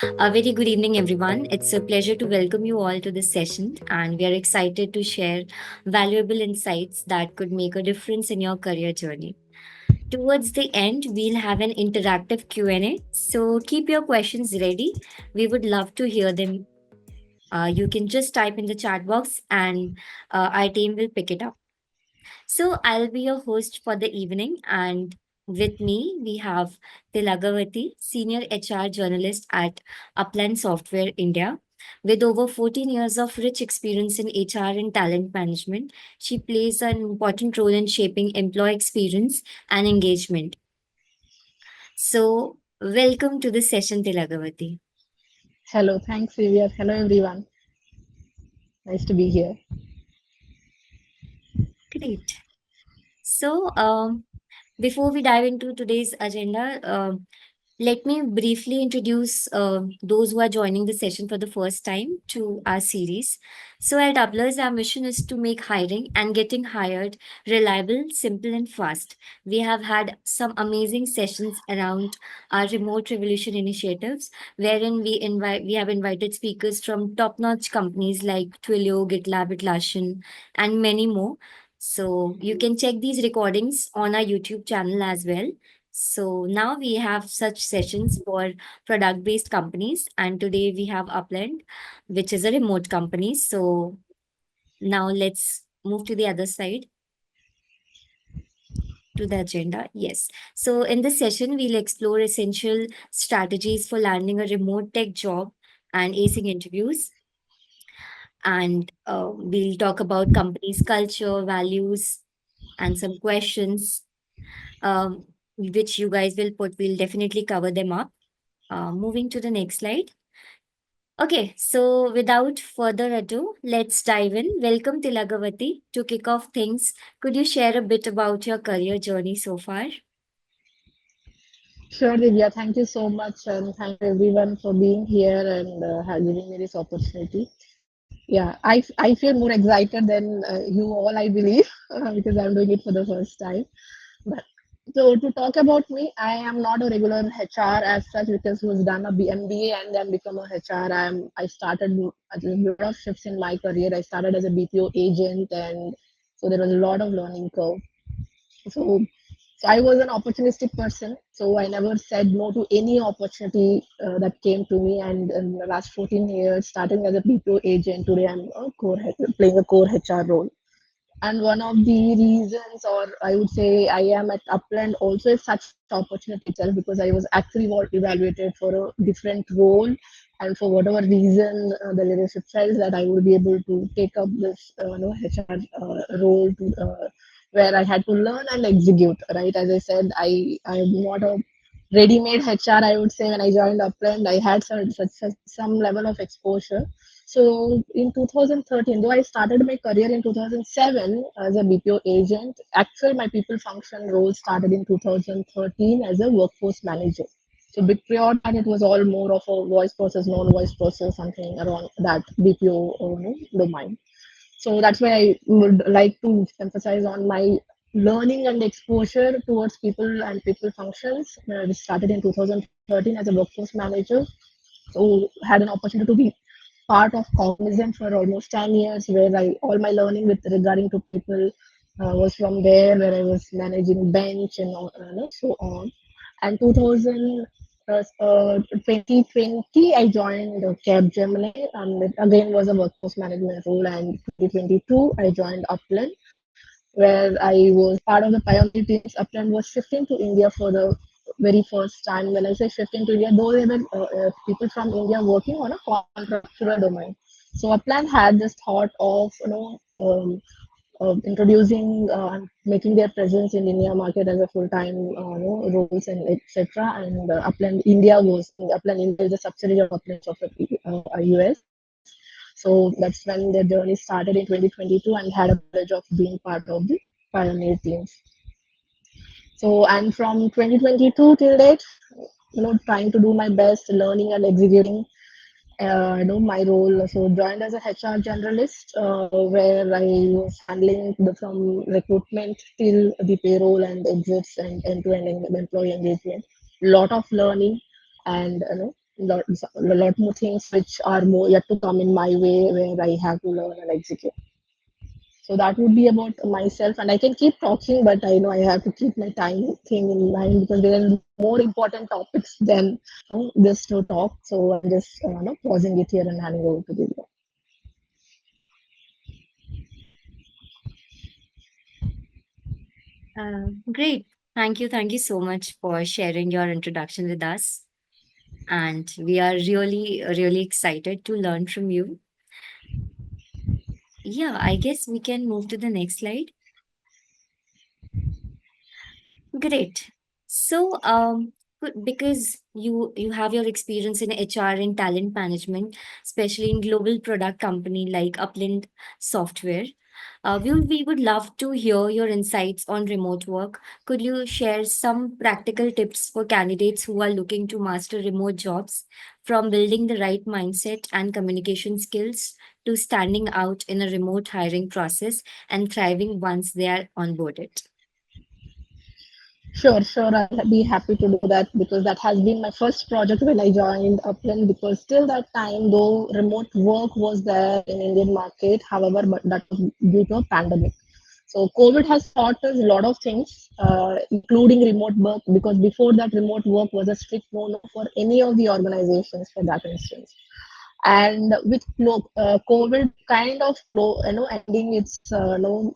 A very good evening, everyone. It's a pleasure to welcome you all to this session, and we are excited to share valuable insights that could make a difference in your career journey. Towards the end, we'll have an interactive Q&A, so keep your questions ready. We would love to hear them. You can just type in the chat box, and our team will pick it up. So I'll be your host for the evening, and with me we have Thilagavathi, senior HR journalist at Upland Software India. With over 14 years of rich experience in HR and talent management, she plays an important role in shaping employee experience and engagement. So, welcome to the session, Thilagavathi. Hello, thanks, Xavier. Hello, everyone. Nice to be here. Great. So, before we dive into today's agenda, let me briefly introduce those who are joining the session for the first time to our series. So, at Uplers, our mission is to make hiring and getting hired reliable, simple, and fast. We have had some amazing sessions around our remote revolution initiatives, wherein we have invited speakers from top-notch companies like Twilio, GitLab, Atlassian, and many more. So you can check these recordings on our YouTube channel as well. So now we have such sessions for product based companies, and today we have Upland, which is a remote company. So now let's move to the other side to the agenda. Yes. So in this session, we'll explore essential strategies for landing a remote tech job and acing interviews. And we'll talk about companies' culture, values, and some questions which you guys will put. We'll definitely cover them up. Moving to the next slide. Okay, so without further ado, let's dive in. Welcome, Tilagavati. To kick off things, could you share a bit about your career journey so far? Sure, Divya. Thank you so much, and thank you everyone for being here and giving me this opportunity. Yeah, I feel more excited than you all, I believe, because I'm doing it for the first time. But so to talk about me, I am not a regular HR as such because who's done a MBA and then become a HR. I started a lot of shifts in my career. I started as a BPO agent, and so there was a lot of learning curve. So, so I was an opportunistic person. So I never said no to any opportunity that came to me. And in the last 14 years, starting as a BPO agent, today I'm playing a core HR role. And one of the reasons, or I would say, I am at Upland also is such opportunity itself because I was actually evaluated for a different role, and for whatever reason, the leadership felt that I would be able to take up this HR role where I had to learn and execute. Right, as I said, I'm not a ready-made HR. I would say when I joined Upland, I had some level of exposure. So in 2013, though I started my career in 2007 as a BPO agent, actually my people function role started in 2013 as a workforce manager. So prior that it was all more of a voice process, non-voice process, something around that BPO domain. So that's why I would like to emphasize on my learning and exposure towards people and people functions. We started in 2013 as a workforce manager. So had an opportunity to be part of Cognizant for almost 10 years, where I all my learning with regarding to people was from there, where I was managing bench and so on. And 2020, I joined Gemini, and it again was a workforce management role. And 2022, I joined Upland, where I was part of the pioneer teams. Upland was shifting to India for the very first time. When I say shifting to India, though there were people from India working on a contractual domain. So Upland had this thought of introducing making their presence in India market as a full-time roles and etc. And Upland India is a subsidiary of Upland Software US. So that's when their journey started in 2022, and had a privilege of being part of the pioneer teams. So and from 2022 till date, trying to do my best, learning and executing my role. So joined as a HR generalist, where I was handling from recruitment till the payroll and exits and end-to-end employee engagement. Lot of learning and lot more things which are more yet to come in my way where I have to learn and execute. So that would be about myself, and I can keep talking, but I know I have to keep my time thing in mind because there are more important topics than this to talk. So I'm just pausing it here and handing over to the. Great. Thank you. Thank you so much for sharing your introduction with us. And we are really, really excited to learn from you. Yeah, I guess we can move to the next slide. Great. So, because you have your experience in HR and talent management, especially in global product company like Upland Software, we would love to hear your insights on remote work. Could you share some practical tips for candidates who are looking to master remote jobs, from building the right mindset and communication skills to standing out in a remote hiring process and thriving once they are onboarded? Sure, sure. I'll be happy to do that because that has been my first project when I joined Upland. Because till that time, though remote work was there in Indian market, however, but that was due to a pandemic. So COVID has taught us a lot of things, including remote work. Because before that, remote work was a strict no-no for any of the organizations for that instance. And with COVID kind of ending its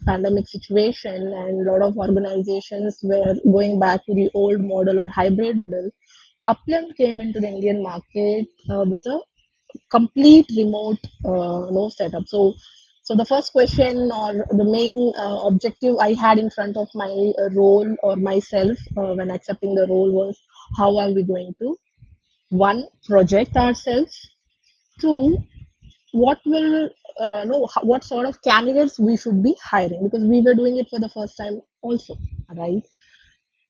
pandemic situation, and a lot of organizations were going back to the old model or hybrid model. Upland came into the Indian market with a complete remote setup. So the first question or the main objective I had in front of my role or myself when accepting the role was, how are we going to, one, project ourselves, two, what will know what sort of candidates we should be hiring, because we were doing it for the first time also, right?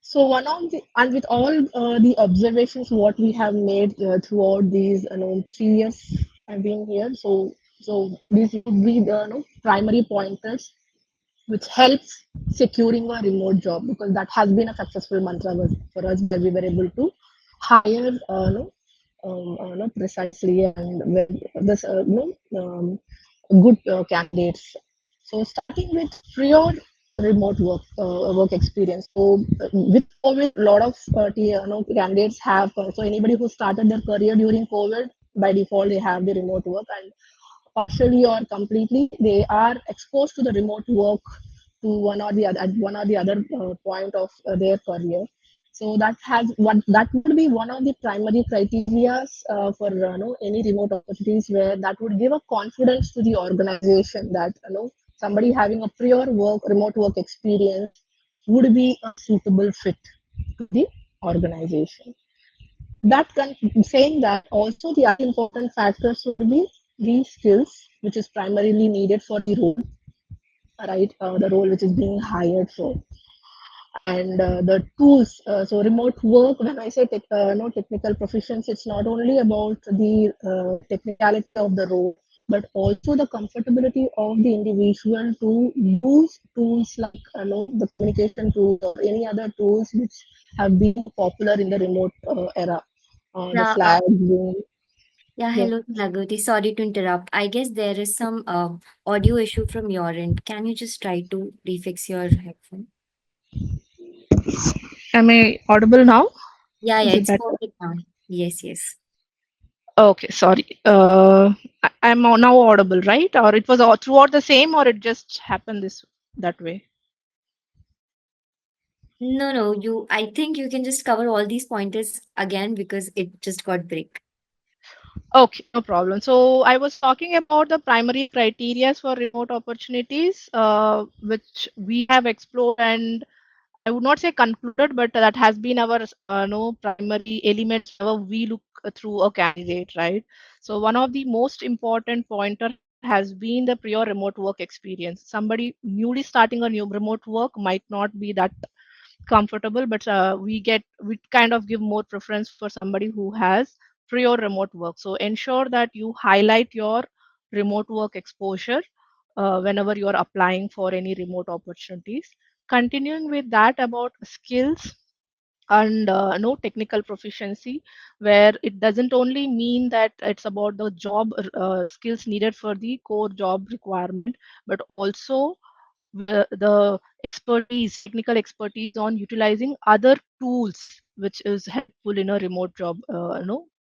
So one of the, and with all the observations what we have made throughout these 3 years I've been here, so these would be the primary pointers which helps securing a remote job, because that has been a successful mantra for us, where we were able to hire precisely and this good candidates. So starting with prior remote work experience. So with COVID, a lot of candidates have. So anybody who started their career during COVID, by default they have the remote work, and partially or completely they are exposed to the remote work to one or the other at one or the other point of their career. So that has one, that would be one of the primary criteria for any remote opportunities, where that would give a confidence to the organization that somebody having a prior work remote work experience would be a suitable fit to the organization. That saying that, also the other important factors would be the skills which is primarily needed for the role, right? The role which is being hired for, and the tools. So remote work, when I say no technical proficiency, it's not only about the technicality of the role, but also the comfortability of the individual to use tools like the communication tools or any other tools which have been popular in the remote era, the Yeah, Slack, Zoom. yeah, Yeah. hello, Thilagavathi. Sorry to interrupt. I guess there is some audio issue from your end. Can you just try to refix your headphone? Am I audible now? Yeah, Is yeah, it it's better? perfect now. Yes, yes. Okay, sorry. I'm now audible, right? Or it was all throughout the same, or it just happened this that way? No, no, I think you can just cover all these pointers again because it just got break. Okay, no problem. So I was talking about the primary criteria for remote opportunities, which we have explored, and I would not say concluded, but that has been our no primary elements whenever we look through a candidate, right? So one of the most important pointer has been the prior remote work experience. Somebody newly starting a new remote work might not be that comfortable, but we kind of give more preference for somebody who has prior remote work. So ensure that you highlight your remote work exposure whenever you are applying for any remote opportunities. Continuing with that, about skills, and no technical proficiency, where it doesn't only mean that it's about the job skills needed for the core job requirement, but also the expertise, technical expertise on utilizing other tools, which is helpful in a remote job,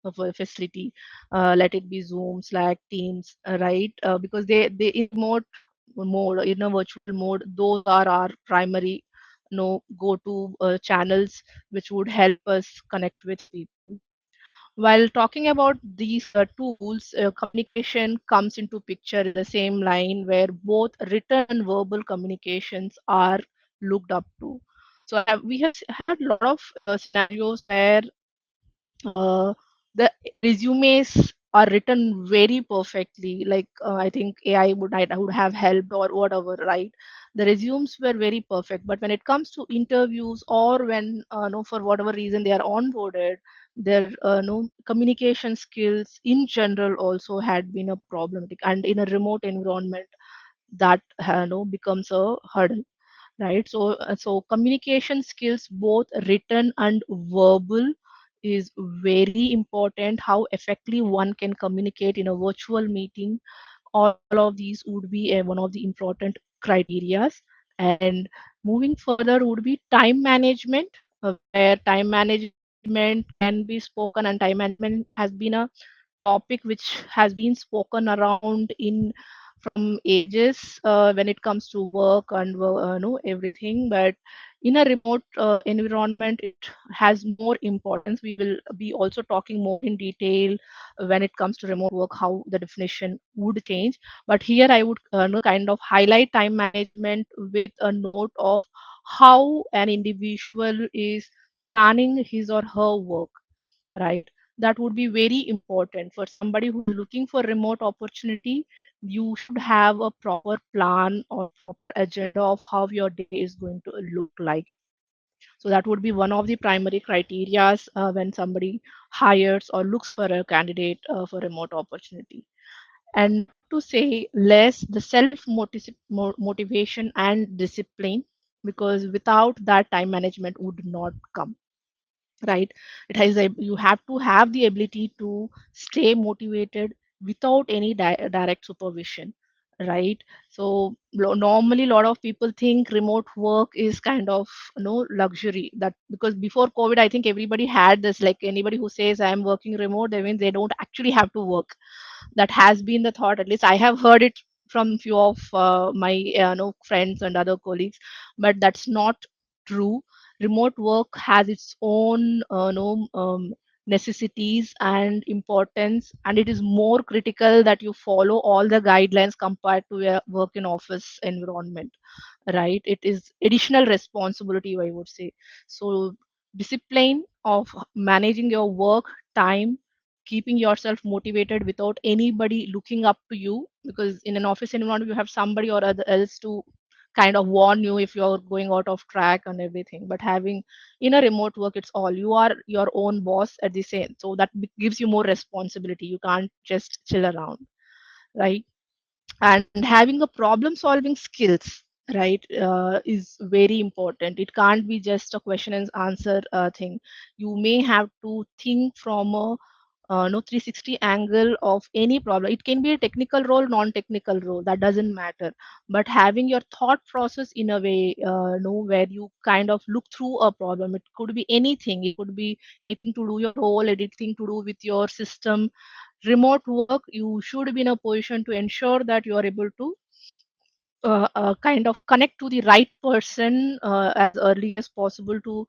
of a facility. Let it be Zoom, Slack, Teams, right? Because they in remote mode, in a virtual mode, those are our primary, go-to channels which would help us connect with people. While talking about these tools, communication comes into picture in the same line, where both written and verbal communications are looked up to. So we have had a lot of scenarios where uh, the resumes are written very perfectly. Like I think AI would have helped or whatever, right? The resumes were very perfect, but when it comes to interviews, or when no, for whatever reason they are onboarded, their no communication skills in general also had been a problematic, and in a remote environment, that no becomes a hurdle, right? So communication skills, both written and verbal, is very important. How effectively one can communicate in a virtual meeting, all of these would be one of the important criterias. And moving further would be time management, where time management can be spoken, and time management has been a topic which has been spoken around in from ages, when it comes to work and everything. But in a remote environment, it has more importance. We will be also talking more in detail when it comes to remote work, how the definition would change. But here I would kind of highlight time management with a note of how an individual is planning his or her work, right? That would be very important for somebody who's looking for remote opportunity. You should have a proper plan or proper agenda of how your day is going to look like. So that would be one of the primary criterias when somebody hires or looks for a candidate for remote opportunity. And not to say less, the motivation and discipline, because without that, time management would not come, right? You have to have the ability to stay motivated without any direct supervision, right? So normally a lot of people think remote work is kind of luxury, that because before COVID, I think everybody had this, like anybody who says I am working remote, they mean they don't actually have to work. That has been the thought, at least I have heard it from few of my friends and other colleagues. But that's not true. Remote work has its own necessities and importance, and it is more critical that you follow all the guidelines compared to a work in office environment, right? It is additional responsibility, I would say. So discipline of managing your work time, keeping yourself motivated without anybody looking up to you, because in an office environment you have somebody or other else to kind of warn you if you're going out of track and everything. But having in a remote work, it's all you are your own boss at the same, so that gives you more responsibility. You can't just chill around, right? And having a problem solving skills, right, is very important. It can't be just a question and answer thing. You may have to think from a 360 angle of any problem. It can be a technical role, non-technical role, that doesn't matter. But having your thought process in a way, where you kind of look through a problem. It could be anything. It could be anything to do your role, anything to do with your system. Remote work, you should be in a position to ensure that you are able to kind of connect to the right person as early as possible to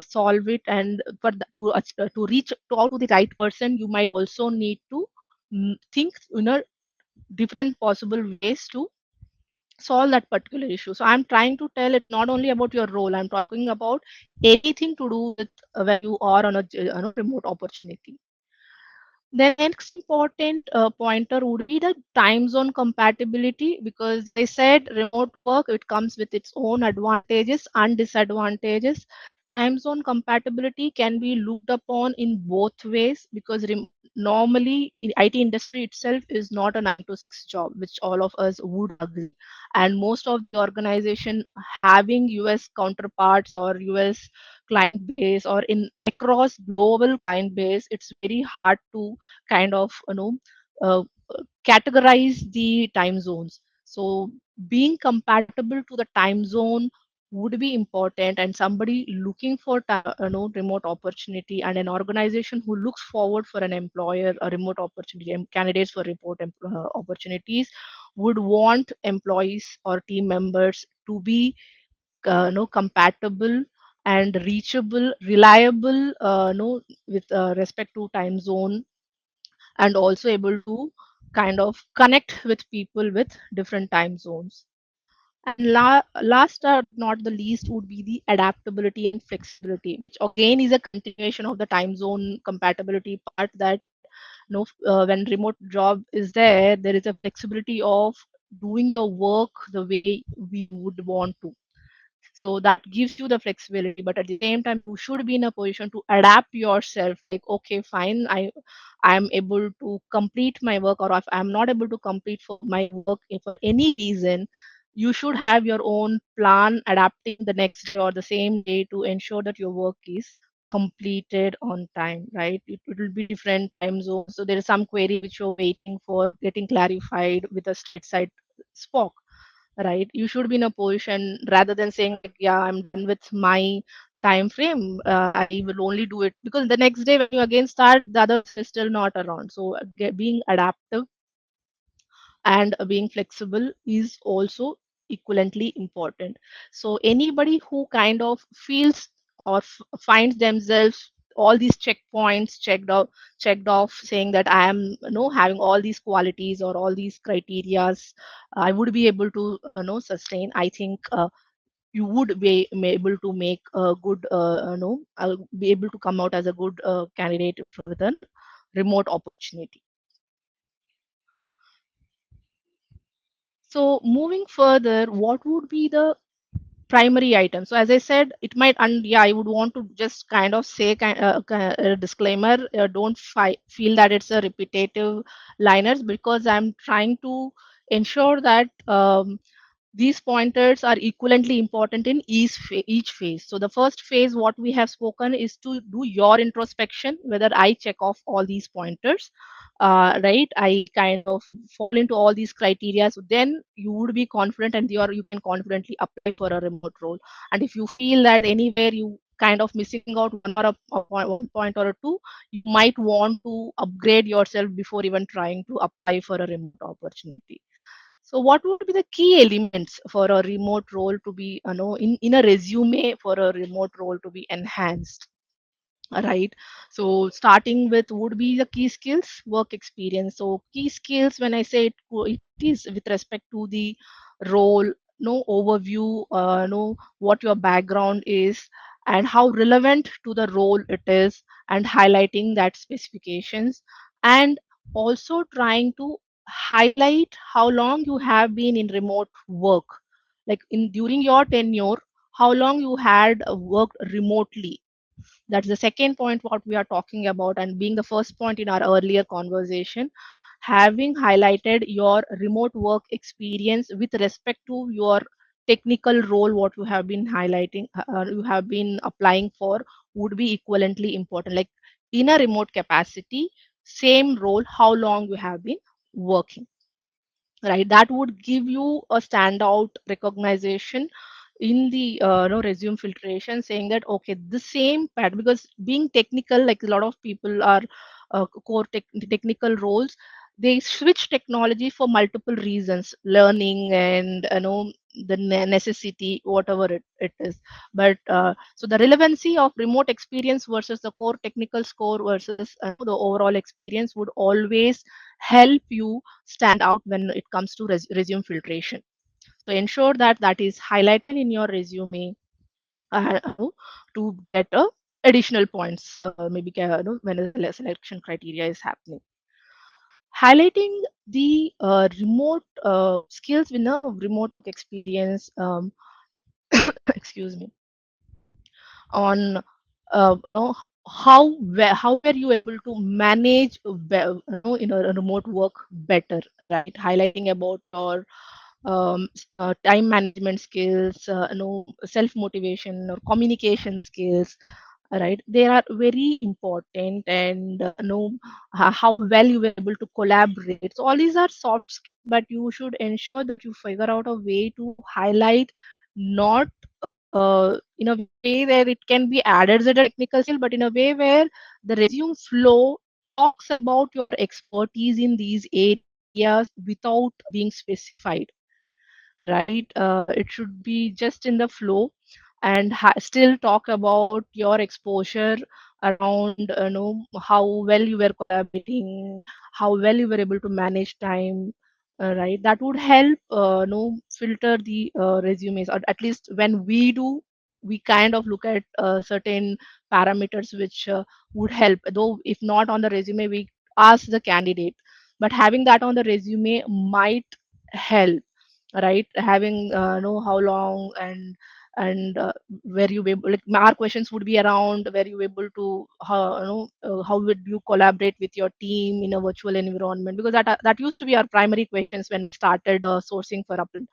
solve it. And to reach out to the right person, you might also need to think different possible ways to solve that particular issue. So I'm trying to tell, it's not only about your role, I'm talking about anything to do with when you are on a remote opportunity. The next important pointer would be the time zone compatibility, because I said remote work, it comes with its own advantages and disadvantages. Time zone compatibility can be looked upon in both ways, because normally in IT industry itself is not a 9 to 6 job, which all of us would agree. And most of the organization having US counterparts or US client base or in across global client base, it's very hard to kind of uh, categorize the time zones. So being compatible to the time zone would be important, and somebody looking for remote opportunity, and an organization who looks forward for an employer a remote opportunity and candidates for opportunities would want employees or team members to be compatible and reachable, reliable, with respect to time zone, and also able to kind of connect with people with different time zones. And last but not the least would be the adaptability and flexibility, which again is a continuation of the time zone compatibility part. That when remote job is there, there is a flexibility of doing the work the way we would want to. So that gives you the flexibility, but at the same time you should be in a position to adapt yourself, like okay fine, I'm able to complete my work, or if I'm not able to complete for my work for any reason, you should have your own plan adapting the next day or the same day to ensure that your work is completed on time, right? It will be different time zones, so there is some query which you're waiting for getting clarified with a stateside spock, right? You should be in a position rather than saying like, yeah, I'm done with my time frame, I will only do it because the next day when you again start, the other person is still not around. So being adaptive and being flexible is also equivalently important. So anybody who kind of feels or finds themselves all these checkpoints checked off, saying that I am having all these qualities or all these criterias, I would be able to sustain. I think you would be able to make a good I'll be able to come out as a good candidate with a remote opportunity. So moving further, what would be the primary item? So as I said, it might, and yeah, I would want to just kind of say a disclaimer. Don't feel that it's a repetitive liners, because I'm trying to ensure that these pointers are equivalently important in each phase. So the first phase, what we have spoken, is to do your introspection, whether I check off all these pointers, right? I kind of fall into all these criteria. So then you would be confident, and you can confidently apply for a remote role. And if you feel that anywhere you kind of missing out one point or a two, you might want to upgrade yourself before even trying to apply for a remote opportunity. So, what would be the key elements for a remote role to be, in a resume for a remote role to be enhanced? Right. So, starting with would be the key skills, work experience. So, key skills, when I say it is with respect to the role, no overview, know what your background is and how relevant to the role it is, and highlighting that specifications, and also trying to highlight how long you have been in remote work, like in during your tenure, how long you had worked remotely. That's the second point what we are talking about, and being the first point in our earlier conversation, having highlighted your remote work experience with respect to your technical role, what you have been highlighting, you have been applying for, would be equivalently important. Like in a remote capacity, same role, how long you have been working, right? That would give you a standout recognition in the resume filtration, saying that okay, the same pattern, because being technical, like a lot of people are technical roles, they switch technology for multiple reasons, learning and the necessity, whatever it is. But so the relevancy of remote experience versus the core technical score versus the overall experience would always help you stand out when it comes to resume filtration. So ensure that that is highlighted in your resume, to get additional points, maybe when a selection criteria is happening. Highlighting the remote skills in a remote experience, excuse me, on how were you able to manage in a remote work better, right? Highlighting about your time management skills, self motivation or communication skills, right? They are very important, and how well you were able to collaborate. So all these are soft skills, but you should ensure that you figure out a way to highlight, not in a way where it can be added as a technical skill, but in a way where the resume flow talks about your expertise in these areas without being specified, right? It should be just in the flow, and still talk about your exposure around, how well you were collaborating, how well you were able to manage time, right? That would help, filter the resumes, or at least when we do, we kind of look at certain parameters which would help. Though if not on the resume, we ask the candidate, but having that on the resume might help, right? Having know how long, and where you able, like our questions would be around where you able to, how would you collaborate with your team in a virtual environment, because that used to be our primary questions when we started sourcing for Upland,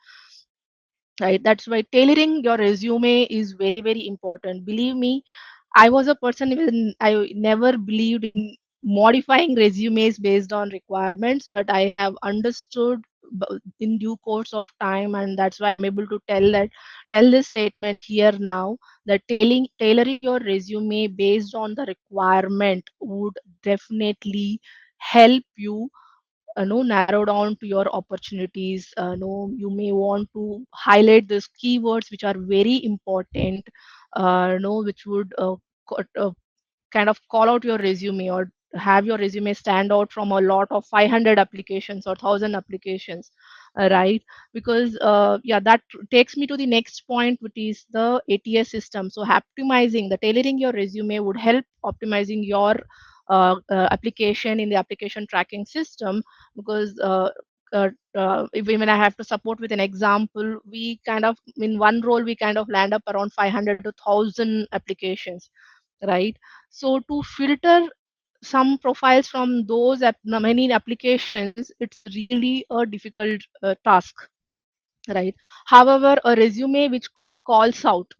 right? That's why tailoring your resume is very, very important. Believe me, I was a person when I never believed in modifying resumes based on requirements, but I have understood in due course of time, and that's why I'm able to tell this statement here now, that tailoring your resume based on the requirement would definitely help you, narrow down to your opportunities. You may want to highlight these keywords which are very important, which would kind of call out your resume, or have your resume stand out from a lot of 500 applications or 1000 applications, right? Because yeah, that takes me to the next point, which is the ATS system. So optimizing the tailoring your resume would help optimizing your application in the application tracking system, because if even I have to support with an example, we kind of, in one role, we kind of land up around 500 to 1000 applications, right? So to filter some profiles from those many applications, it's really a difficult task, right? However, a resume which calls out,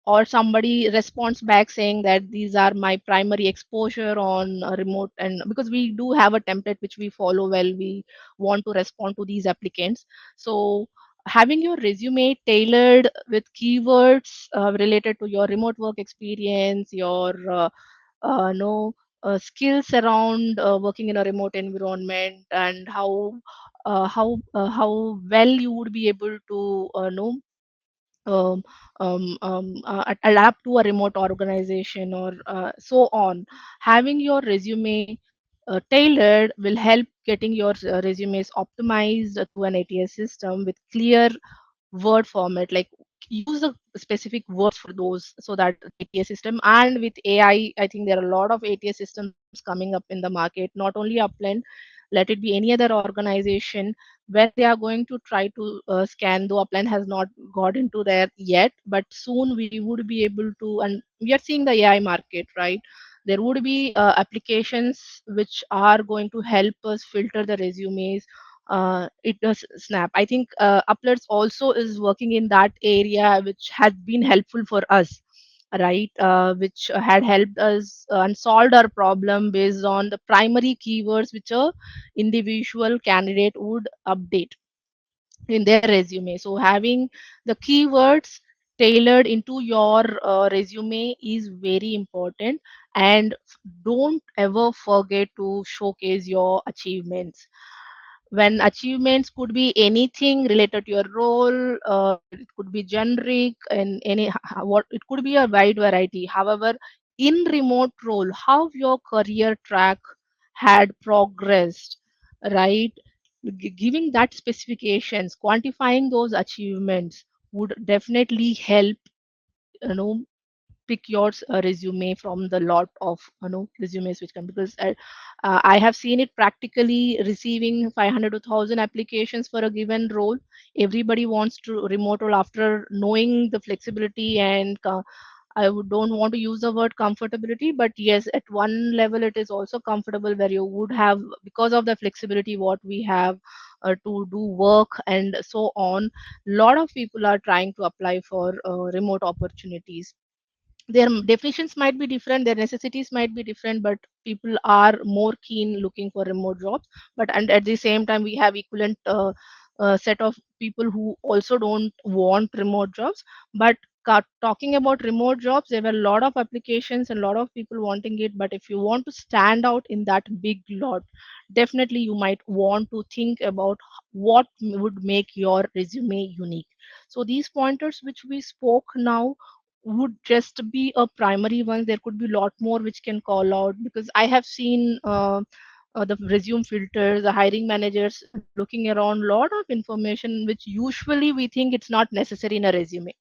or somebody responds back saying that these are my primary exposure on a remote, and because we do have a template which we follow well, we want to respond to these applicants. So having your resume tailored with keywords related to your remote work experience, your no skills around working in a remote environment, and how well you would be able to know um, adapt to a remote organization, or so on. Having your resume tailored will help getting your resumes optimized through an ATS system with clear word format, like use the specific words for those, so that ATS system, and with AI, I think there are a lot of ATS systems coming up in the market, not only Upland, let it be any other organization, when they are going to try to scan, though Upland has not got into there yet, but soon we would be able to, and we are seeing the AI market, right? There would be applications which are going to help us filter the resumes. It does snap. I think Uplers also is working in that area, which has been helpful for us, right? Which had helped us and solved our problem based on the primary keywords which a individual candidate would update in their resume. So having the keywords tailored into your resume is very important, and don't ever forget to showcase your achievements. When achievements could be anything related to your role, it could be generic, and what it could be a wide variety. However, in remote role, how your career track had progressed, right? Giving that specifications, quantifying those achievements would definitely help, you know pick your resume from the lot of resumes which come, because I have seen it practically receiving 500 to 1000 applications for a given role. Everybody wants to remote role after knowing the flexibility and don't want to use the word comfortability, but yes, at one level it is also comfortable where you would have, because of the flexibility what we have to do work and so on. Lot of people are trying to apply for remote opportunities. Their definitions might be different, their necessities might be different, but people are more keen looking for remote jobs. But and at the same time we have equivalent set of people who also don't want remote jobs. But talking about remote jobs, there were a lot of applications and a lot of people wanting it. But if you want to stand out in that big lot, definitely you might want to think about what would make your resume unique. So these pointers which we spoke now would just be a primary one. There could be a lot more which can call out, because I have seen the resume filters, the hiring managers looking around lot of information which usually we think it's not necessary in a resume.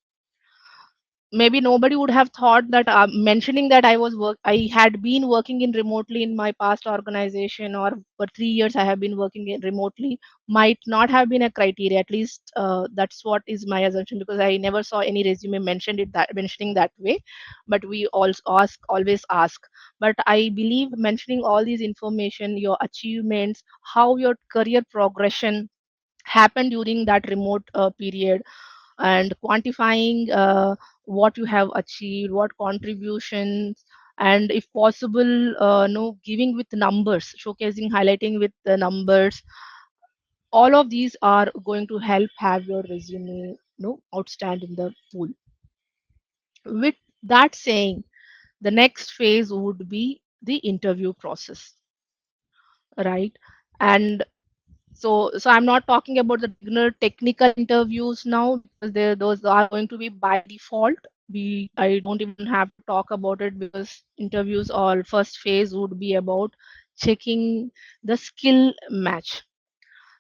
Maybe nobody would have thought that mentioning that I had been working in remotely in my past organization, or for 3 years I have been working in remotely, might not have been a criteria. At least that's what is my assumption, because I never saw any resume mentioning that way. But we also always ask. But I believe mentioning all these information, your achievements, how your career progression happened during that remote period, and quantifying what you have achieved, what contributions, and if possible, no, giving with numbers, showcasing, highlighting with the numbers. All of these are going to help have your resume, no, outstand in the pool. With that saying, the next phase would be the interview process, right? And so I'm not talking about the regular technical interviews now, because those are going to be by default. I don't even have to talk about it, because interviews or first phase would be about checking the skill match.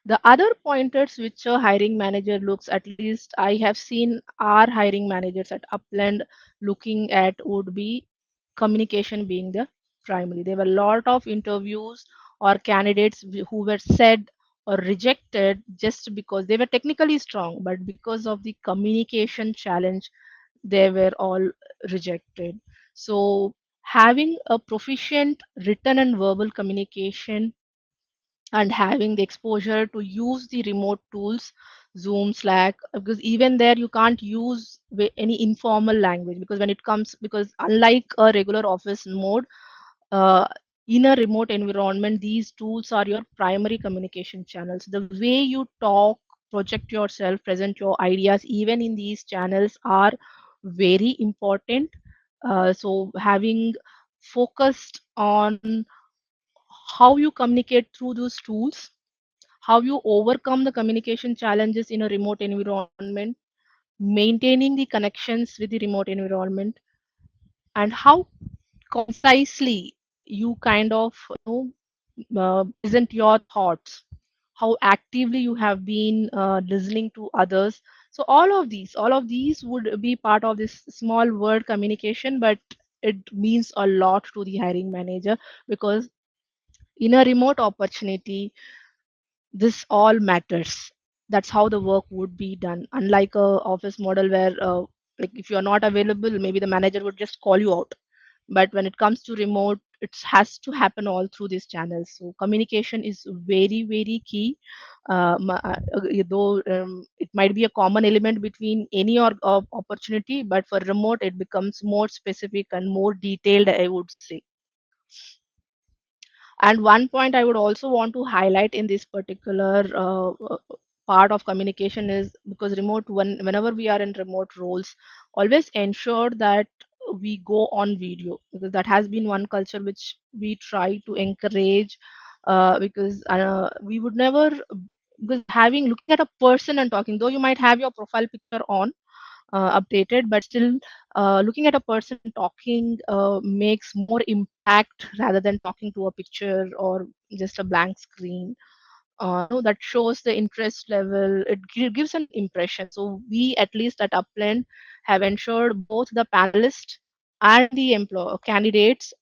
The other pointers which a hiring manager looks, at least I have seen our hiring managers at Upland looking at, would be communication being the primary. There were a lot of interviews or candidates who were said or rejected just because they were technically strong, but because of the communication challenge, they were all rejected. So having a proficient written and verbal communication, and having the exposure to use the remote tools, Zoom, Slack, because even there you can't use any informal language, because when it comes, because unlike a regular office mode, uh, in a remote environment, these tools are your primary communication channels. The way you talk, project yourself, present your ideas, even in these channels, are very important. So having focused on how you communicate through those tools, how you overcome the communication challenges in a remote environment, maintaining the connections with the remote environment, and how concisely you kind of, present your thoughts, how actively you have been listening to others. So all of these would be part of this small word communication, but it means a lot to the hiring manager, because in a remote opportunity, this all matters. That's how the work would be done, unlike a office model where, like, if you're not available, maybe the manager would just call you out. But when it comes to remote, it has to happen all through these channels. So communication is very, very key. Though it might be a common element between any opportunity, but for remote it becomes more specific and more detailed, I would say. And one point I would also want to highlight in this particular part of communication is, because whenever we are in remote roles, always ensure that we go on video, because that has been one culture which we try to encourage. Because we would never, because having looking at a person and talking, though you might have your profile picture on updated, but still looking at a person talking makes more impact rather than talking to a picture or just a blank screen. No, that shows the interest level. It gives an impression. So we, at least at Upland, have ensured both the panelists and the employer candidates,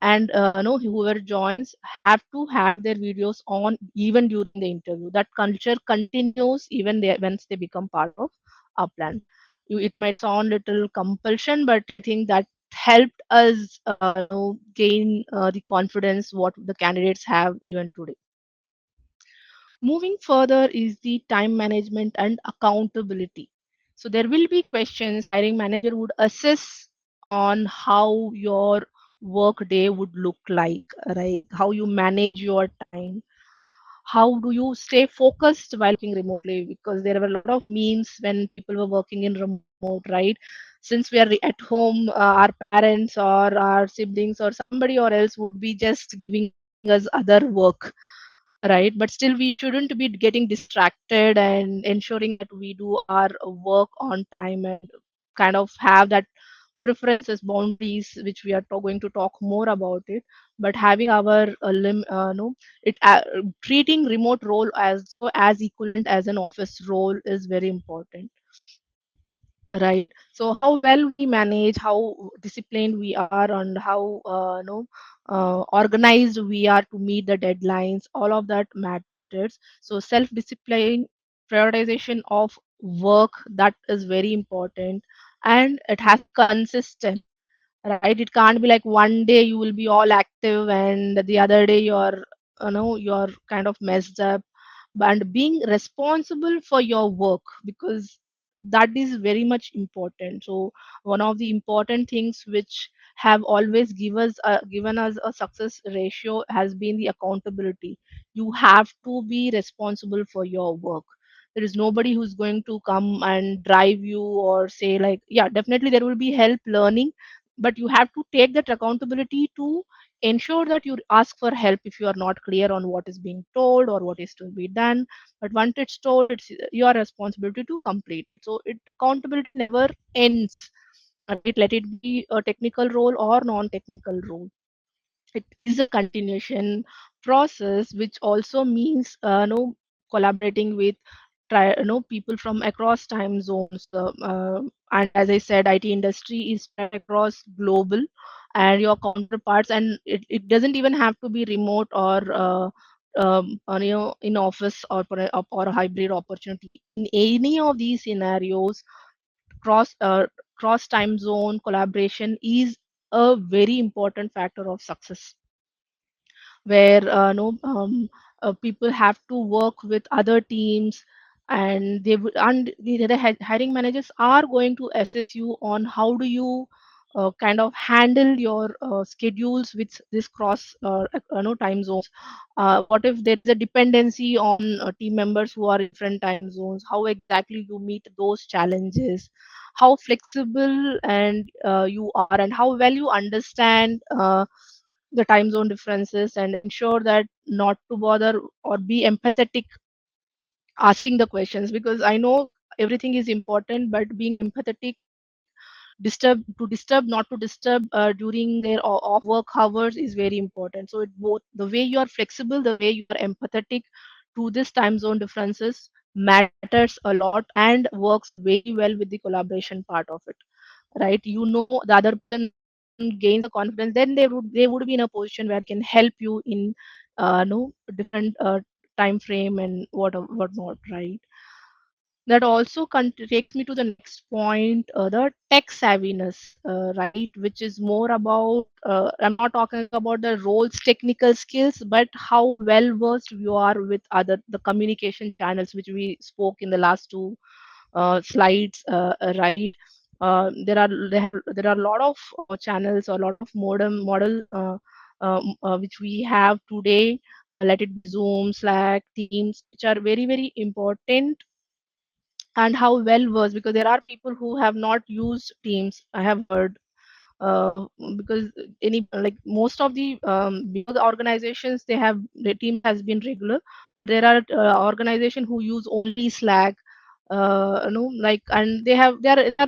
and no, whoever joins have to have their videos on even during the interview. That culture continues even once they become part of Upland. It might sound little compulsion, but I think that helped us gain the confidence what the candidates have even today. Moving further is the time management and accountability. So there will be questions hiring manager would assess on how your work day would look like, right? How you manage your time, how do you stay focused while working remotely, because there were a lot of memes when people were working in remote, right? Since we are at home, our parents or our siblings or somebody or else would be just giving us other work, right? But still we shouldn't be getting distracted and ensuring that we do our work on time and kind of have that preferences, boundaries, which we are going to talk more about it. But having our no, it treating remote role as equivalent as an office role is very important, right? So how well we manage, how disciplined we are, and how organized we are to meet the deadlines, all of that matters. So self discipline, prioritization of work, that is very important, and it has to be consistent, right? It can't be like one day you will be all active and the other day you're kind of messed up. And being responsible for your work, because that is very much important. So one of the important things which have always given us a success ratio has been the accountability. You have to be responsible for your work. There is nobody who's going to come and drive you or say like, yeah, definitely there will be help learning, but you have to take that accountability to ensure that you ask for help if you are not clear on what is being told or what is to be done. But once it's told, it's your responsibility to complete. So it accountability never ends, right? Let it be a technical role or non-technical role, it is a continuation process, which also means collaborating with people from across time zones. And as I said, IT industry is spread across global, and your counterparts, and it doesn't even have to be remote or in office or a hybrid opportunity. In any of these scenarios, cross uh, cross time zone collaboration is a very important factor of success, where people have to work with other teams, and the hiring managers are going to assess you on how do you kind of handle your schedules with this cross time zones. What if there is a dependency on team members who are in different time zones? How exactly you meet those challenges? How flexible and you are, and how well you understand the time zone differences, and ensure that not to bother or be empathetic asking the questions, because I know everything is important, but being empathetic, disturb not to disturb during their off work hours is very important. So it both the way you are flexible, the way you are empathetic to this time zone differences matters a lot and works very well with the collaboration part of it, right? The other person gains the confidence, then they would be in a position where they can help you in different time frame and whatnot, right? That also takes me to the next point, the tech savviness, right? Which is more about, I'm not talking about the roles, technical skills, but how well versed you are with the communication channels, which we spoke in the last two slides, right? There are a lot of channels or a lot of model which we have today. Let it be Zoom, Slack, Teams, which are very very important, and how well versed, because there are people who have not used Teams, I have heard. Because any like most of the big organizations, they have the team has been regular. There are organizations who use only Slack, like, and they are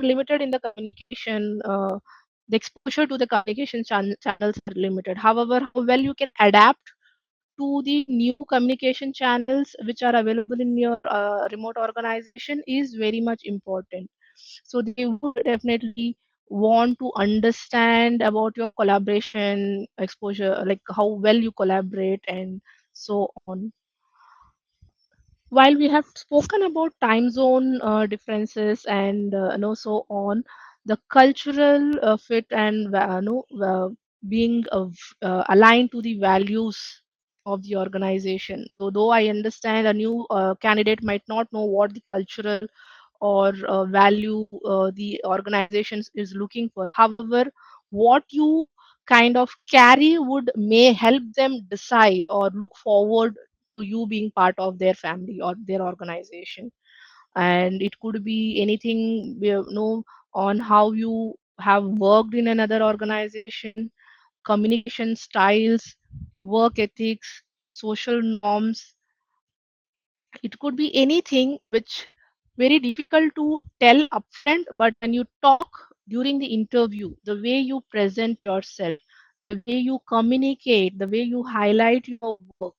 limited in the communication. The exposure to the communication channels are limited. However, how well you can adapt to the new communication channels which are available in your remote organization is very much important. So they would definitely want to understand about your collaboration exposure, like how well you collaborate and so on. While we have spoken about time zone differences and so on, the cultural fit and being aligned to the values of the organization. So though I understand a new candidate might not know what the cultural or value the organization is looking for, however, what you kind of carry would may help them decide or look forward to you being part of their family or their organization. And it could be anything, on how you have worked in another organization, communication styles, work ethics, social norms. It could be anything which very difficult to tell upfront, but when you talk during the interview, the way you present yourself, the way you communicate, the way you highlight your work,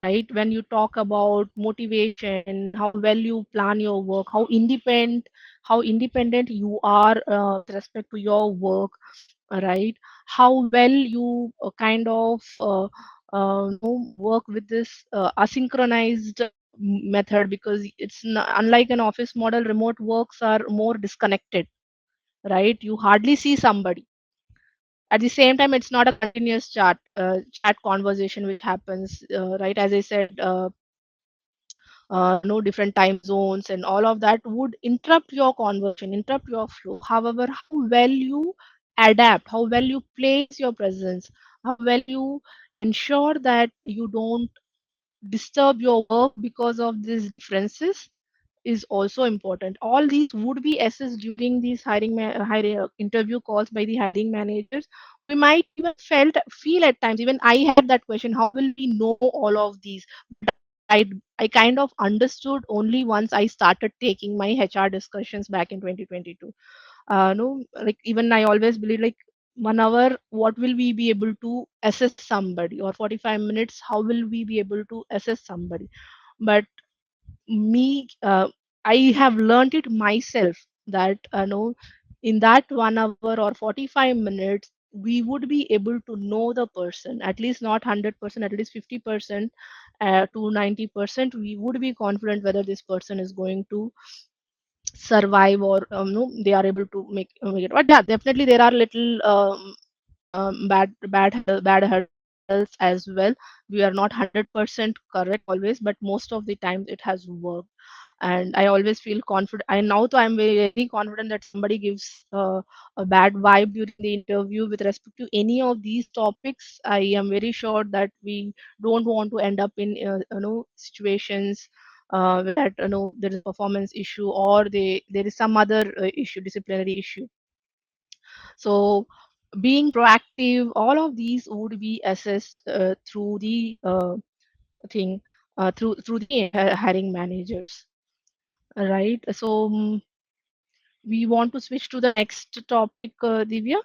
right? When you talk about motivation, how well you plan your work, how independent you are with respect to your work, right? How well you kind of work with this asynchronized method, because it's unlike an office model, remote works are more disconnected, right? You hardly see somebody. At the same time, it's not a continuous chat conversation which happens, right? As I said, no different time zones and all of that would interrupt your conversation, interrupt your flow. However, how well you adapt, how well you place your presence, how well you ensure that you don't disturb your work because of these differences is also important. All these would be assessed during these hiring interview calls by the hiring managers. We might even feel at times, even I had that question, how will we know all of these? I kind of understood only once I started taking my HR discussions back in 2022. No, like even I always believe like 1 hour, what will we be able to assess somebody, or 45 minutes, how will we be able to assess somebody? But me, I have learned it myself that no, in that 1 hour or 45 minutes, we would be able to know the person, at least not 100%, at least 50% to 90%. We would be confident whether this person is going to survive, or no, they are able to make it. But yeah, definitely there are little bad hurdles as well. We are not 100% correct always, but most of the times it has worked. And I always feel confident. I now though I'm very confident that somebody gives a bad vibe during the interview with respect to any of these topics, I am very sure that we don't want to end up in situations that there is a performance issue, or there is some other issue, disciplinary issue. So being proactive, all of these would be assessed through the thing through the hiring managers, right? So we want to switch to the next topic, Divya.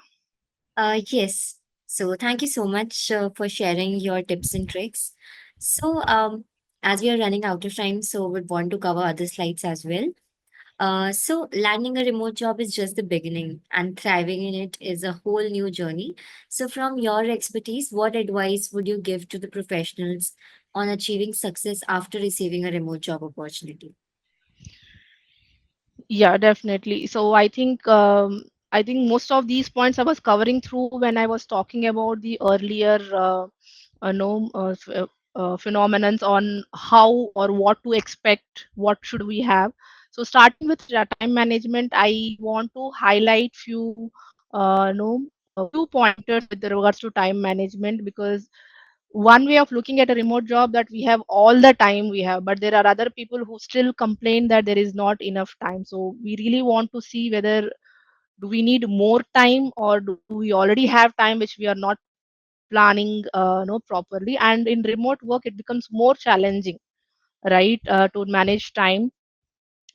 Yes. So thank you so much for sharing your tips and tricks. So, as we are running out of time, so would want to cover other slides as well. So landing a remote job is just the beginning, and thriving in it is a whole new journey. So, from your expertise, what advice would you give to the professionals on achieving success after receiving a remote job opportunity? Yeah, definitely. So I think most of these points I was covering through when I was talking about the earlier phenomenons on how or what to expect, what should we have. So starting with time management, I want to highlight few a few pointers with regards to time management, because one way of looking at a remote job that we have all the time we have, but there are other people who still complain that there is not enough time. So we really want to see whether do we need more time, or do we already have time which we are not planning properly. And in remote work it becomes more challenging, right, to manage time,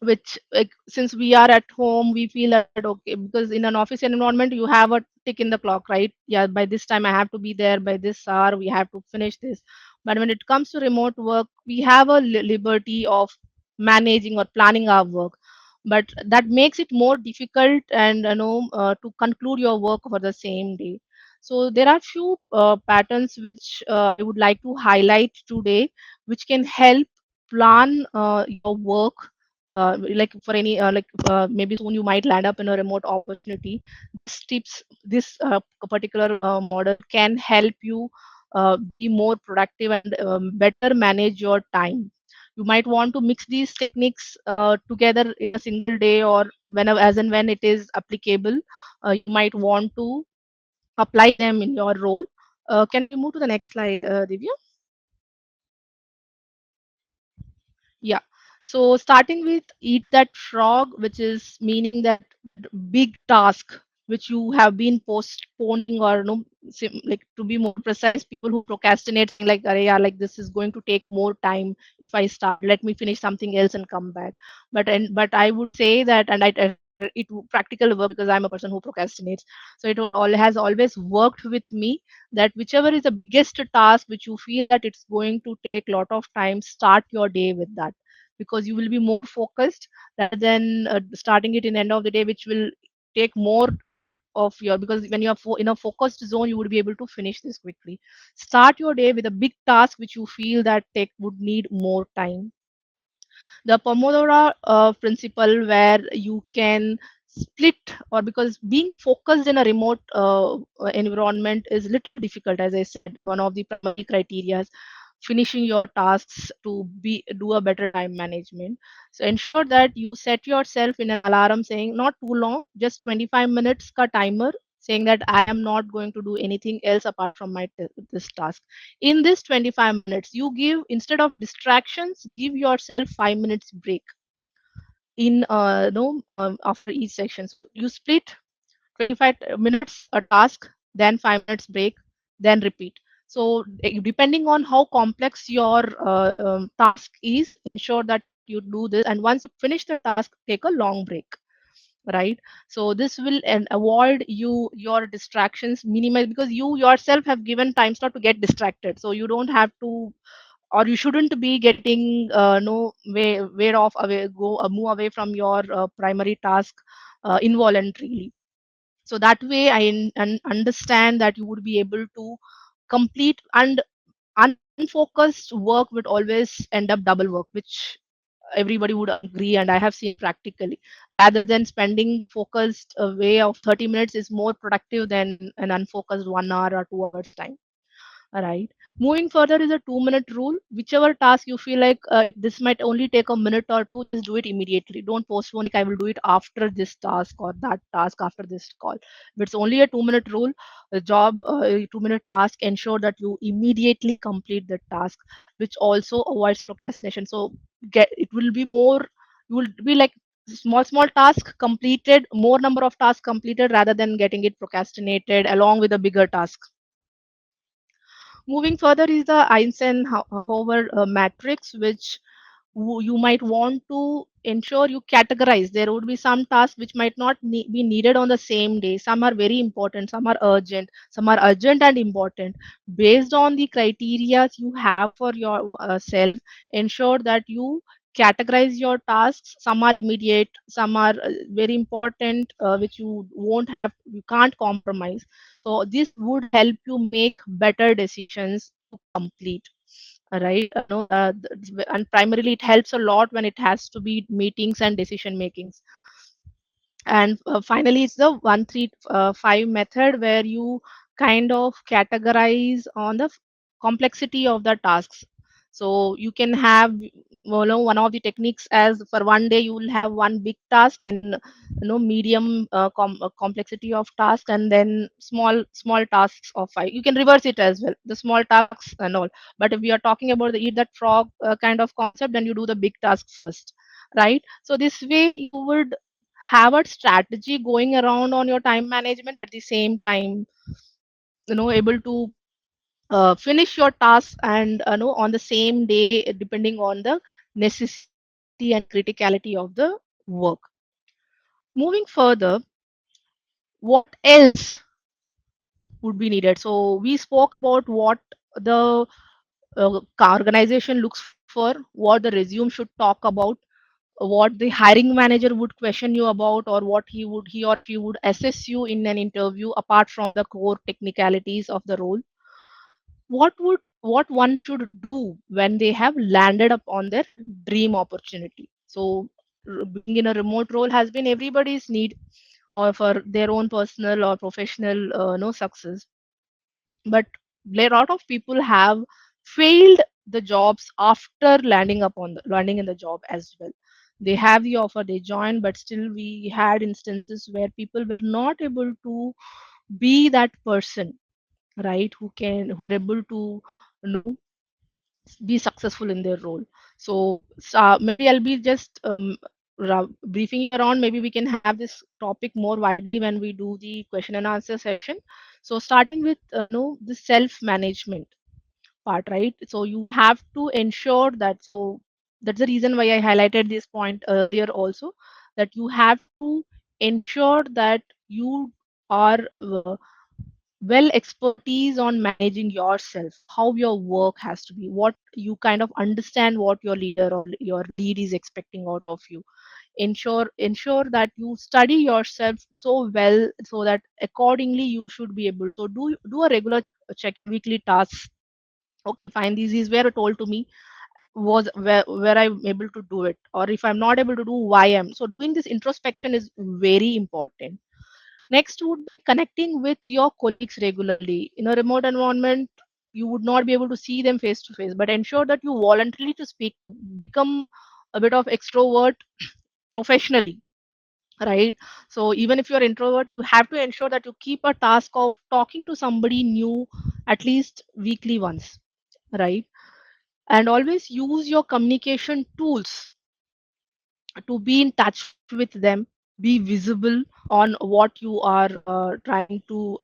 which like since we are at home we feel that okay, because in an office environment you have a tick in the clock, right? Yeah, by this time I have to be there, by this hour we have to finish this. But when it comes to remote work, we have a liberty of managing or planning our work, but that makes it more difficult and to conclude your work for the same day. So there are few patterns which I would like to highlight today, which can help plan your work, like for any maybe soon you might land up in a remote opportunity. These tips, this particular model can help you be more productive and better manage your time. You might want to mix these techniques together in a single day, or whenever, as and when it is applicable. You might want to apply them in your role. Can we move to the next slide, Divya? Yeah. So starting with eat that frog, which is meaning that big task which you have been postponing, or no, like to be more precise, people who procrastinate, saying like, "Arey, yeah, like this is going to take more time if I start. Let me finish something else and come back." But I would say that, and practical work, because I'm a person who procrastinates. So it all has always worked with me, that whichever is the biggest task which you feel that it's going to take a lot of time, start your day with that, because you will be more focused rather than starting it in the end of the day, which will take more of your, because when you are in a focused zone, you would be able to finish this quickly. Start your day with a big task which you feel that take would need more time. The Pomodoro principle, where you can split, or because being focused in a remote environment is little difficult, as I said, one of the primary criteria, finishing your tasks to be do a better time management. So ensure that you set yourself in an alarm saying not too long, just 25 minutes ka timer, saying that I am not going to do anything else apart from this task. In this 25 minutes, you give, instead of distractions, give yourself 5 minutes break in no after each section. So you split 25 minutes a task, then 5 minutes break, then repeat. So depending on how complex your task is, ensure that you do this, and once you finish the task, take a long break, right? So this will and avoid your distractions, minimize, because you yourself have given time slot to get distracted, so you don't have to, or you shouldn't be getting no way off away, go move away from your primary task involuntarily. So that way understand that you would be able to complete, and unfocused work would always end up double work, which everybody would agree, and I have seen practically, rather than spending focused way of 30 minutes is more productive than an unfocused 1 hour or 2 hours time. All right. Moving further is a 2 minute rule. Whichever task you feel like this might only take a minute or two, just do it immediately. Don't postpone it. I will do it after this task or that task after this call. If it's only a 2 minute rule, the job, a 2 minute task, ensure that you immediately complete the task, which also avoids procrastination. So it will be more, you will be like small task completed, more number of tasks completed, rather than getting it procrastinated along with a bigger task. Moving further is the Eisenhower matrix, which you might want to ensure you categorize. There would be some tasks which might not be needed on the same day. Some are very important, some are urgent and important. Based on the criteria you have for yourself, ensure that you categorize your tasks. Some are immediate, some are very important, which you can't compromise. So this would help you make better decisions to complete, right? No, and primarily it helps a lot when it has to be meetings and decision makings. And finally, it's the 1-3-5 method, where you kind of categorize on the complexity of the tasks. So you can have, one of the techniques, as for one day you will have one big task, and medium complexity of task, and then small tasks of five. You can reverse it as well, the small tasks and all. But if we are talking about the eat that frog kind of concept, then you do the big task first, right? So this way you would have a strategy going around on your time management, at the same time able to finish your tasks, and on the same day, depending on the necessity and criticality of the work. Moving further, what else would be needed? So we spoke about what the organization looks for, what the resume should talk about, what the hiring manager would question you about, or what he or she would assess you in an interview, apart from the core technicalities of the role. What would what one should do when they have landed upon their dream opportunity. So being in a remote role has been everybody's need, or for their own personal or professional no success. But a lot of people have failed the jobs after landing in the job as well. They have the offer, they join, but still we had instances where people were not able to be that person, right, who are able to, you know, be successful in their role. So maybe I'll be just briefing around. Maybe we can have this topic more widely when we do the question and answer session. So starting with the self management part, right? So you have to ensure that, so that's the reason why I highlighted this point earlier also, that you have to ensure that you are well expertise on managing yourself, how your work has to be, what you kind of understand what your leader or your lead is expecting out of you. Ensure that you study yourself so well, so that accordingly you should be able to do a regular check weekly tasks. Okay, fine, these is where told to me, was where I'm able to do it, or if I'm not able to do, why I'm so doing. This introspection is very important. Next would be connecting with your colleagues regularly. In a remote environment, you would not be able to see them face to face, but ensure that you voluntarily to speak, become a bit of extrovert professionally, right? So even if you're introvert, you have to ensure that you keep a task of talking to somebody new at least weekly once, right? And always use your communication tools to be in touch with them, be visible on what you are trying to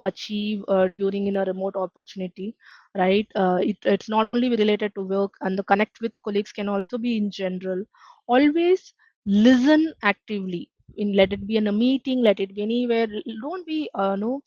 achieve during in a remote opportunity, right? It's not only related to work, and the connect with colleagues can also be in general. Always listen actively, in let it be in a meeting, let it be anywhere. Don't be no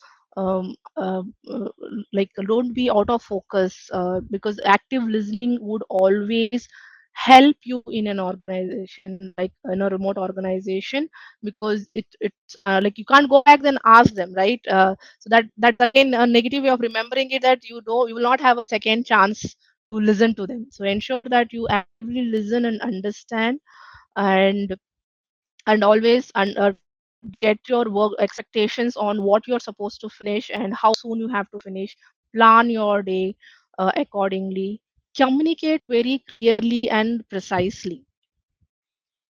like don't be out of focus, because active listening would always help you in an organization, like in a remote organization, because it's like you can't go back then ask them, right? So that's again a negative way of remembering it, that you will not have a second chance to listen to them. So ensure that you actively listen and understand, and always get your work expectations on what you're supposed to finish and how soon you have to finish. Plan your day accordingly. Communicate very clearly and precisely,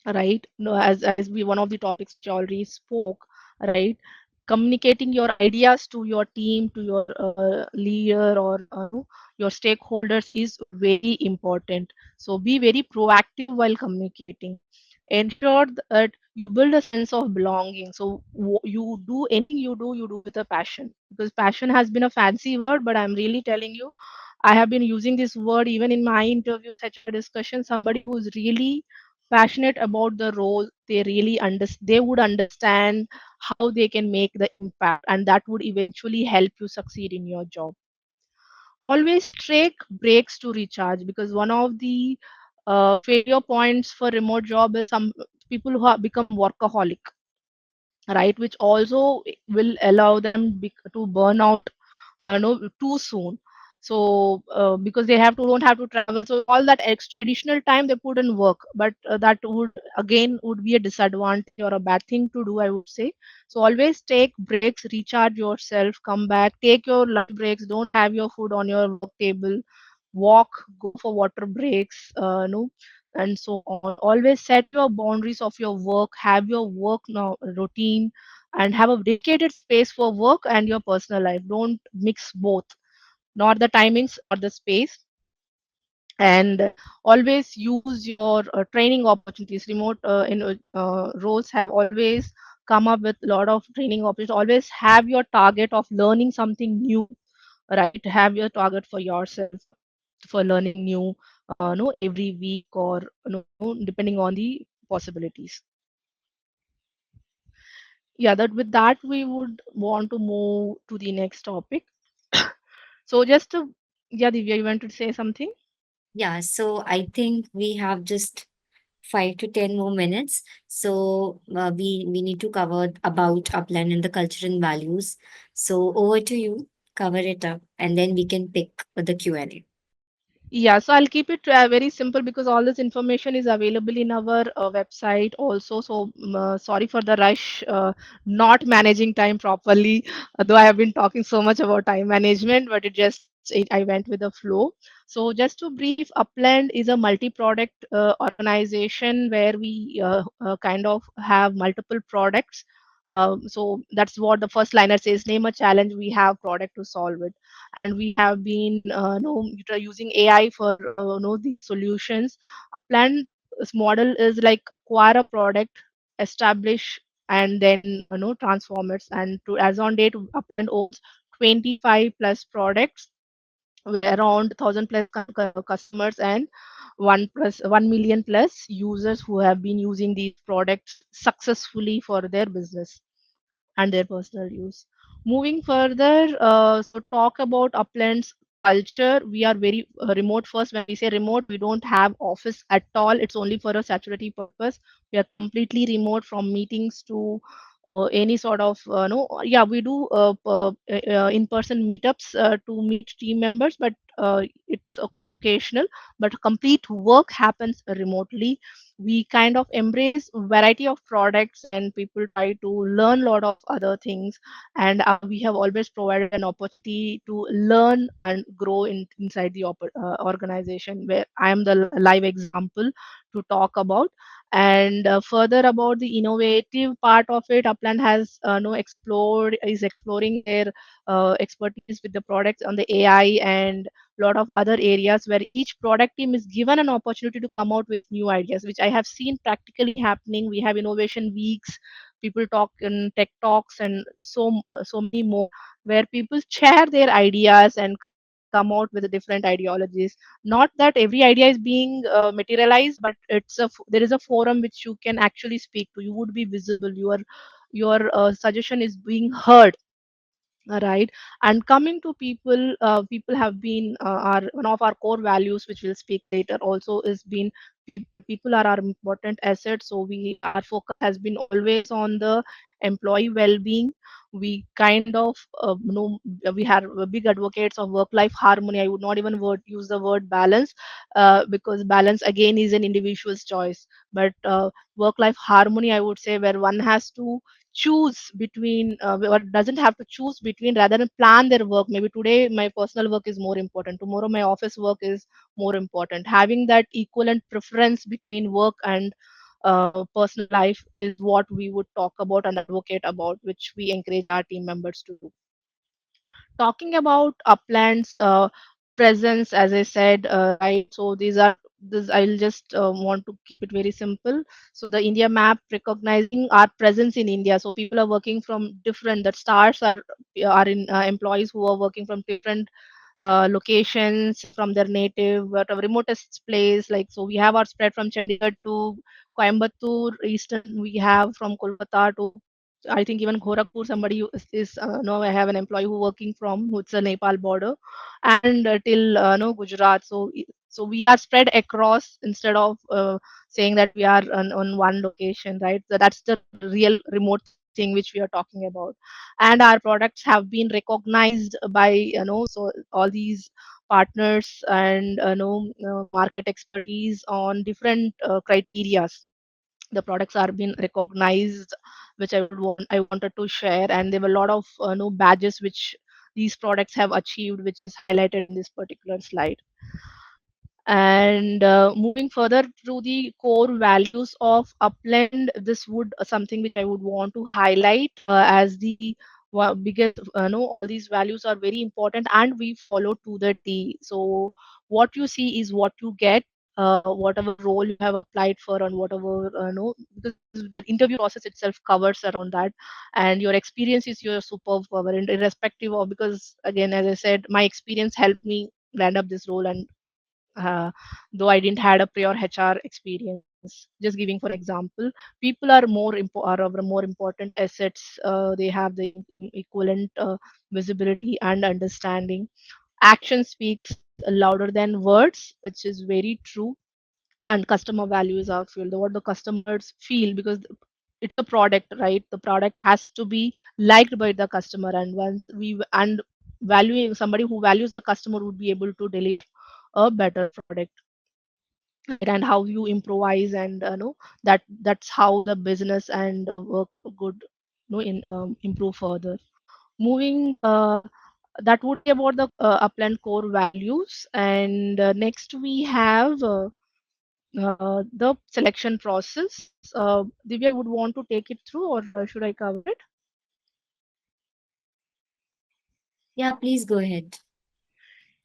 right? No, as we one of the topics which I already spoke, right? Communicating your ideas to your team, to your leader, or your stakeholders is very important. So be very proactive while communicating. Ensure that you build a sense of belonging. So you do anything you do with a passion, because passion has been a fancy word, but I'm really telling you, I have been using this word even in my interview, such a discussion. Somebody who's really passionate about the role, they would understand how they can make the impact, and that would eventually help you succeed in your job. Always take breaks to recharge, because one of the failure points for remote job is some people who have become workaholic, right, which also will allow them to burn out too soon. So because they don't have to travel, so all that additional time they put in work, but that would again would be a disadvantage or a bad thing to do, I would say. So always take breaks, recharge yourself, come back, take your lunch breaks, don't have your food on your work table, walk, go for water breaks, no, and so on. Always set your boundaries of your work, have your work now routine, and have a dedicated space for work and your personal life. Don't mix both, not the timings or the space. And always use your training opportunities. Remote roles have always come up with a lot of training opportunities. Always have your target of learning something new, right? Have your target for yourself for learning new no every week, or depending on the possibilities. Yeah, that with that we would want to move to the next topic. So just to, yeah, Divya, you want to say something? Yeah, so I think we have just 5 to 10 more minutes. So we need to cover about upland and the culture and values. So over to you, cover it up, and then we can pick the Q&A. Yeah, so I'll keep it very simple because all this information is available in our website also. So sorry for the rush, not managing time properly. Though I have been talking so much about time management, but I went with the flow. So just to brief, Upland is a multi-product organization where we kind of have multiple products. So that's what the first liner says: name a challenge, we have product to solve it. And we have been using AI for these solutions. Plan model is like acquire a product, establish, and then transform it. And to as on date, Upland owns 25 plus products with around 1,000 plus customers and 1 million plus users who have been using these products successfully for their business and their personal use. Moving further, so talk about Upland's culture. We are very remote first. When we say remote, we don't have office at all. It's only for a statutory purpose. We are completely remote from meetings to any sort of no yeah we do in-person meetups to meet team members, but it's occasional, but complete work happens remotely. We kind of embrace variety of products and people try to learn a lot of other things, and we have always provided an opportunity to learn and grow inside the organization, where I am the live example to talk about. And further about the innovative part of it, Upland has no explored is exploring their expertise with the products on the AI and a lot of other areas, where each product team is given an opportunity to come out with new ideas, which I have seen practically happening. We have innovation weeks, people talk in tech talks, and so many more, where people share their ideas and come out with different ideologies. Not that every idea is being materialized, but there is a forum which you can actually speak to. You would be visible. Your suggestion is being heard. Right. And coming to people, people have been our one of our core values, which we'll speak later also, is been people are our important asset. So we our focus has been always on the employee well-being. We kind of we are big advocates of work-life harmony. I would not even use the word balance, because balance again is an individual's choice. But work-life harmony, I would say, where one has to choose between or doesn't have to choose between, rather than plan their work. Maybe today my personal work is more important, tomorrow my office work is more important. Having that equivalent preference between work and personal life is what we would talk about and advocate about, which we encourage our team members to do. Talking about Upland's presence, as I said, right? So these are this. I'll just want to keep it very simple. So the India map recognizing our presence in India. So people are working from different. That stars are in employees who are working from different locations from their native, whatever remotest place. Like, so we have our spread from Chandigarh to Coimbatore, eastern we have from Kolkata to, I think, even Gorakhpur. Somebody is no, I have an employee who working from who's a Nepal border, and till no Gujarat. So we are spread across instead of saying that we are on one location, right? So that's the real remote thing which we are talking about. And our products have been recognized by so all these partners and market expertise on different criterias. The products are being recognized, which I wanted to share, and there were a lot of badges which these products have achieved, which is highlighted in this particular slide. And moving further to the core values of Upland, this would something which I would want to highlight as the biggest. No, all these values are very important, and we follow to the T. So what you see is what you get. Whatever role you have applied for, and whatever no, because the interview process itself covers around that, and your experience is your superpower, and irrespective of, because again, as I said, my experience helped me land up this role, and though I didn't had a prior HR experience. Just giving for example, people are are our more important assets. They have the equivalent visibility and understanding. Action speaks louder than words, which is very true. And customer value is our fuel. What the customers feel, because it's a product, right? The product has to be liked by the customer, and once we and valuing somebody who values the customer would be able to deliver a better product, right? And how you improvise, and know that's how the business and work good, in improve further. Moving, that would be about the upland core values. And next we have the selection process. Divya, would want to take it through, or should I cover it? Yeah, please go ahead.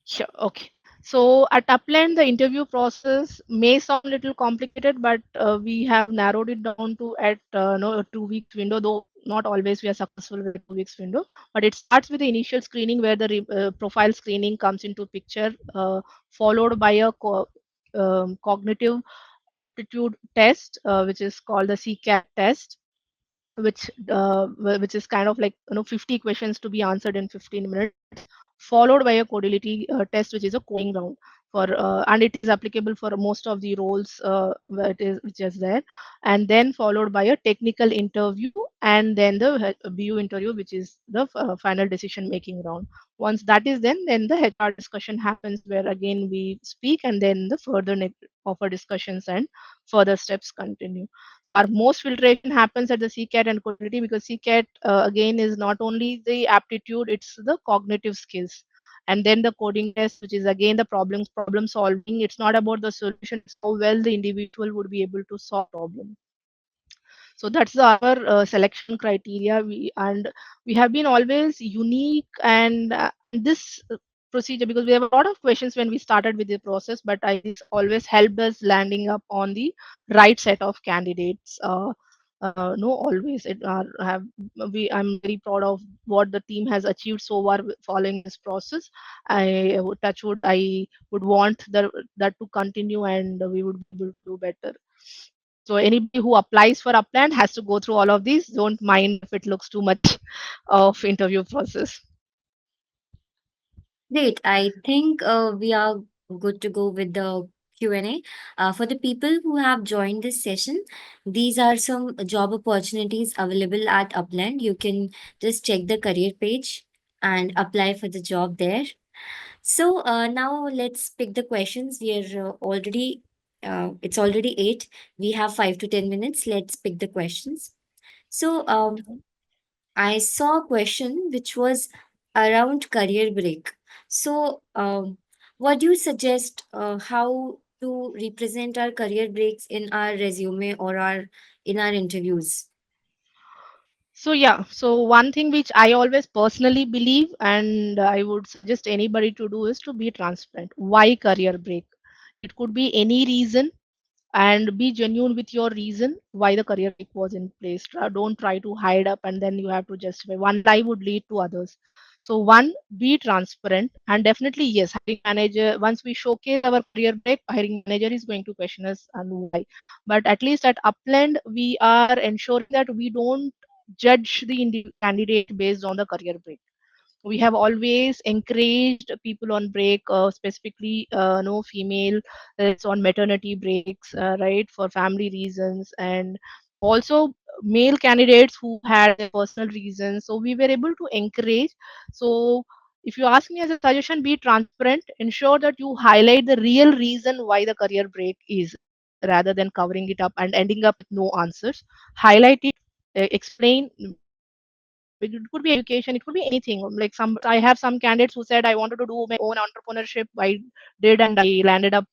Sure. Okay. So at Upland, the interview process may sound a little complicated, but we have narrowed it down to at no a 2 weeks window. Though not always we are successful with a 2 weeks window. But it starts with the initial screening, where the profile screening comes into picture, followed by a cognitive aptitude test, which is called the CCAT test, which is kind of like 50 questions to be answered in 15 minutes, followed by a codility test, which is a coding round for and it is applicable for most of the roles where it is which is there, and then followed by a technical interview, and then the BU interview, which is the final decision making round. Once that is then the HR discussion happens, where again we speak, and then the further offer discussions and further steps continue. Our most filtration happens at the CCAT and codility, because CCAT again is not only the aptitude, it's the cognitive skills. And then the coding test, which is again the problem solving. It's not about the solution, it's how well the individual would be able to solve problem. So that's our selection criteria. We have been always unique, and this procedure, because we have a lot of questions when we started with the process, but this always helped us landing up on the right set of candidates. No, always it have we. I'm very proud of what the team has achieved so far following this process. I would touch wood. I would want that to continue, and we would be able to do better. So anybody who applies for Upland has to go through all of these. Don't mind if it looks too much of interview process. Great. I think we are good to go with the Q&A. For the people who have joined this session, these are some job opportunities available at Upland. You can just check the career page and apply for the job there. So now let's pick the questions. We are it's already 8. We have 5 to 10 minutes. Let's pick the questions. So I saw a question which was around career break. So, what do you suggest how to represent our career breaks in our resume or our in our interviews? So yeah, so one thing which I always personally believe, and I would suggest anybody to do, is to be transparent. Why career break? It could be any reason, and be genuine with your reason why the career break was in place. Don't try to hide up, and then you have to justify. One lie would lead to others. So one, be transparent, and definitely yes, hiring manager. Once we showcase our career break, hiring manager is going to question us and why. But at least at Upland, we are ensuring that we don't judge the candidate based on the career break. We have always encouraged people on break, specifically no female, it's on maternity breaks, right, for family reasons, and also male candidates who had their personal reasons, so we were able to encourage. So if you ask me as a suggestion, be transparent, ensure that you highlight the real reason why the career break is, rather than covering it up and ending up with no answers. Highlight it, explain. It could be education, it could be anything. Like I have some candidates who said, I wanted to do my own entrepreneurship. I did, and I landed up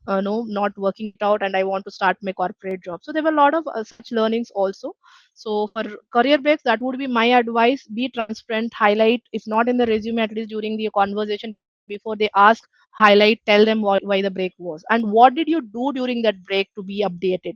no, not working it out, and I want to start my corporate job. So there were a lot of such learnings also. So for career breaks, that would be my advice. Be transparent, highlight, if not in the resume, at least during the conversation before they ask, highlight, tell them why the break was, and what did you do during that break to be updated,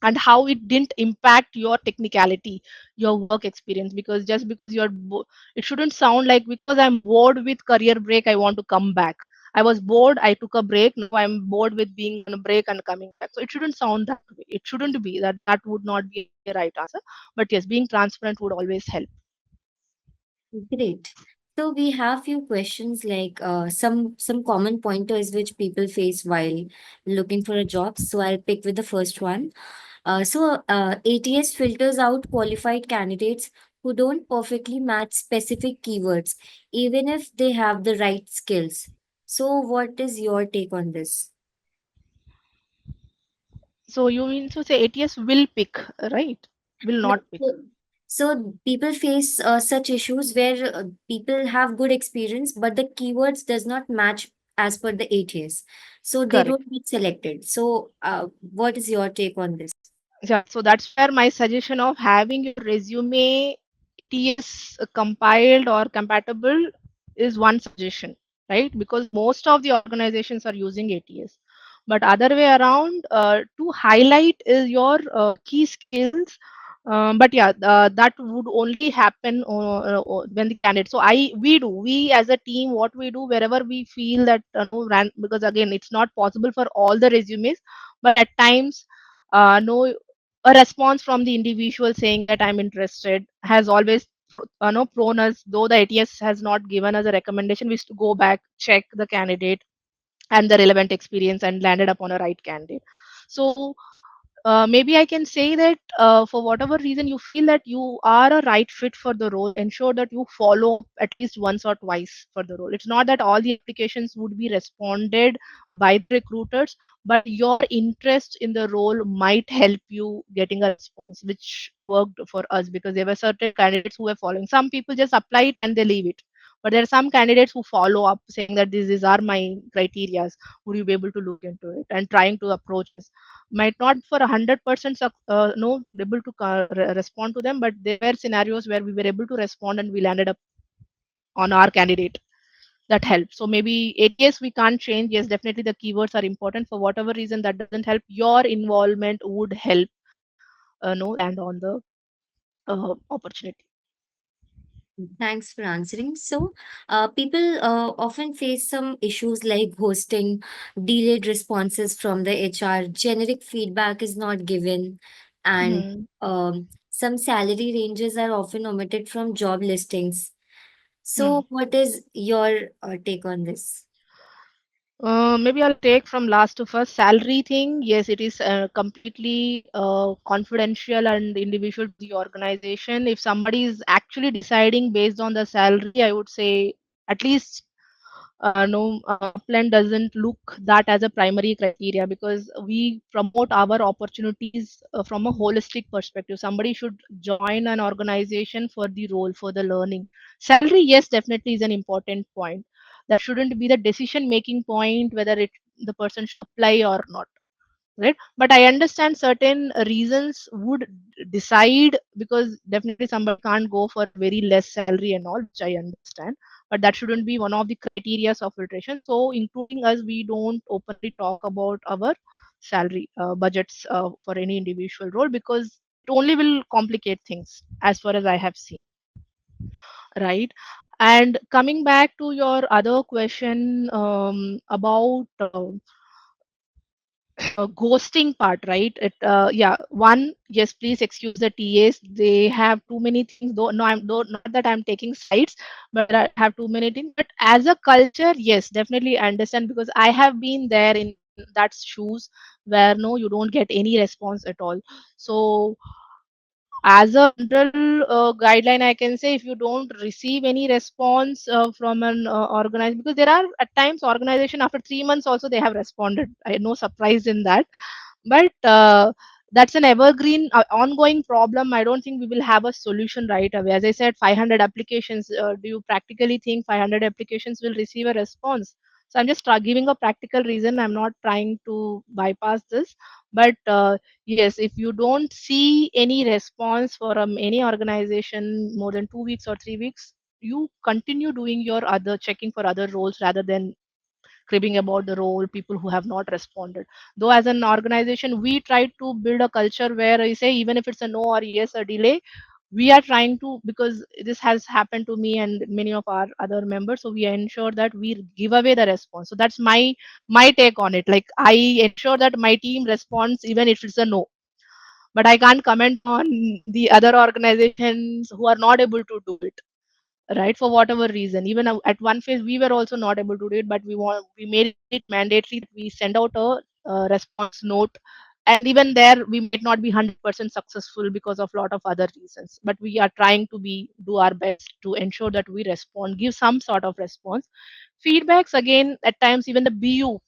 and how it didn't impact your technicality, your work experience. Because just because it shouldn't sound like, because I'm bored with career break, I want to come back. I was bored, I took a break, now I'm bored with being on a break and coming back. So it shouldn't sound that way. It shouldn't be that. That would not be a right answer. But yes, being transparent would always help. Great. So we have few questions like some common pointers which people face while looking for a job. So I'll pick with the first one. ATS filters out qualified candidates who don't perfectly match specific keywords, even if they have the right skills. So, what is your take on this? So you mean to say ATS will pick, right? Will No, not pick. so people face such issues where people have good experience, but the keywords does not match as per the ATS. So they Correct. don't get selected. So, what is your take on this? Yeah, so that's where my suggestion of having your resume TS compiled or compatible is one suggestion, right? Because most of the organizations are using ATS. But other way around, to highlight is your key skills. But yeah, that would only happen when the candidate. So we as a team, what we do wherever we feel that no, because again, it's not possible for all the resumes, but at times, no, a response from the individual saying that I'm interested has always no prone us, though the ATS has not given us a recommendation, we used to go back, check the candidate and the relevant experience and landed upon a right candidate. So maybe I can say that for whatever reason you feel that you are a right fit for the role, ensure that you follow up at least once or twice for the role. It's not that all the applications would be responded by the recruiters, but your interest in the role might help you getting a response, which worked for us because there were certain candidates who were following. Some people just apply it and they leave it. But there are some candidates who follow up saying that these are my criterias. Would you be able to look into it? And trying to approach us might not for 100% no able to respond to them, but there were scenarios where we were able to respond and we landed up on our candidate. That helps. So maybe ATS we can't change. Yes, definitely the keywords are important. For whatever reason that doesn't help, your involvement would help no land on the opportunity. Thanks for answering. So, people often face some issues like ghosting, delayed responses from the HR, generic feedback is not given, and Hmm. some salary ranges are often omitted from job listings. Hmm. So, what is your take on this? Maybe I'll take from last to first. Salary thing. Yes, it is completely confidential and individual to the organization. If somebody is actually deciding based on the salary, I would say at least no, upland doesn't look that as a primary criteria because we promote our opportunities from a holistic perspective. Somebody should join an organization for the role, for the learning. Salary, yes, definitely is an important point. That shouldn't be the decision making point whether it the person should apply or not, right? But I understand certain reasons would decide because definitely somebody can't go for very less salary and all, which I understand, but that shouldn't be one of the criteria of filtration. So including us, we don't openly talk about our salary budgets for any individual role because it only will complicate things as far as I have seen, right? And coming back to your other question about ghosting part, right? Yeah, one, yes, please excuse the TAs. They have too many things. Though no, I'm though not that I'm taking sides, but I have too many things. But as a culture, yes, definitely I understand because I have been there in that shoes where no, you don't get any response at all. So as a general guideline I can say if you don't receive any response from an organized because there are at times organization after 3 months also they have responded. I no surprise in that, but that's an evergreen ongoing problem. I don't think we will have a solution right away. As I said, 500 applications, do you practically think 500 applications will receive a response? So I'm just giving a practical reason, I'm not trying to bypass this, but yes, if you don't see any response from any organization more than 2 weeks or 3 weeks, you continue doing your other checking for other roles rather than cribbing about the role people who have not responded. Though as an organization we try to build a culture where I say even if it's a no or yes a delay, we are trying to, because this has happened to me and many of our other members, so we ensure that we give away the response. So that's my take on it. Like I ensure that my team responds even if it's a no, but I can't comment on the other organizations who are not able to do it, right? For whatever reason, even at one phase we were also not able to do it, but we made it mandatory that we send out a response note, and even there we might not be 100% successful because of a lot of other reasons, but we are trying to be do our best to ensure that we respond, give some sort of response. Feedbacks again, at times even the BU,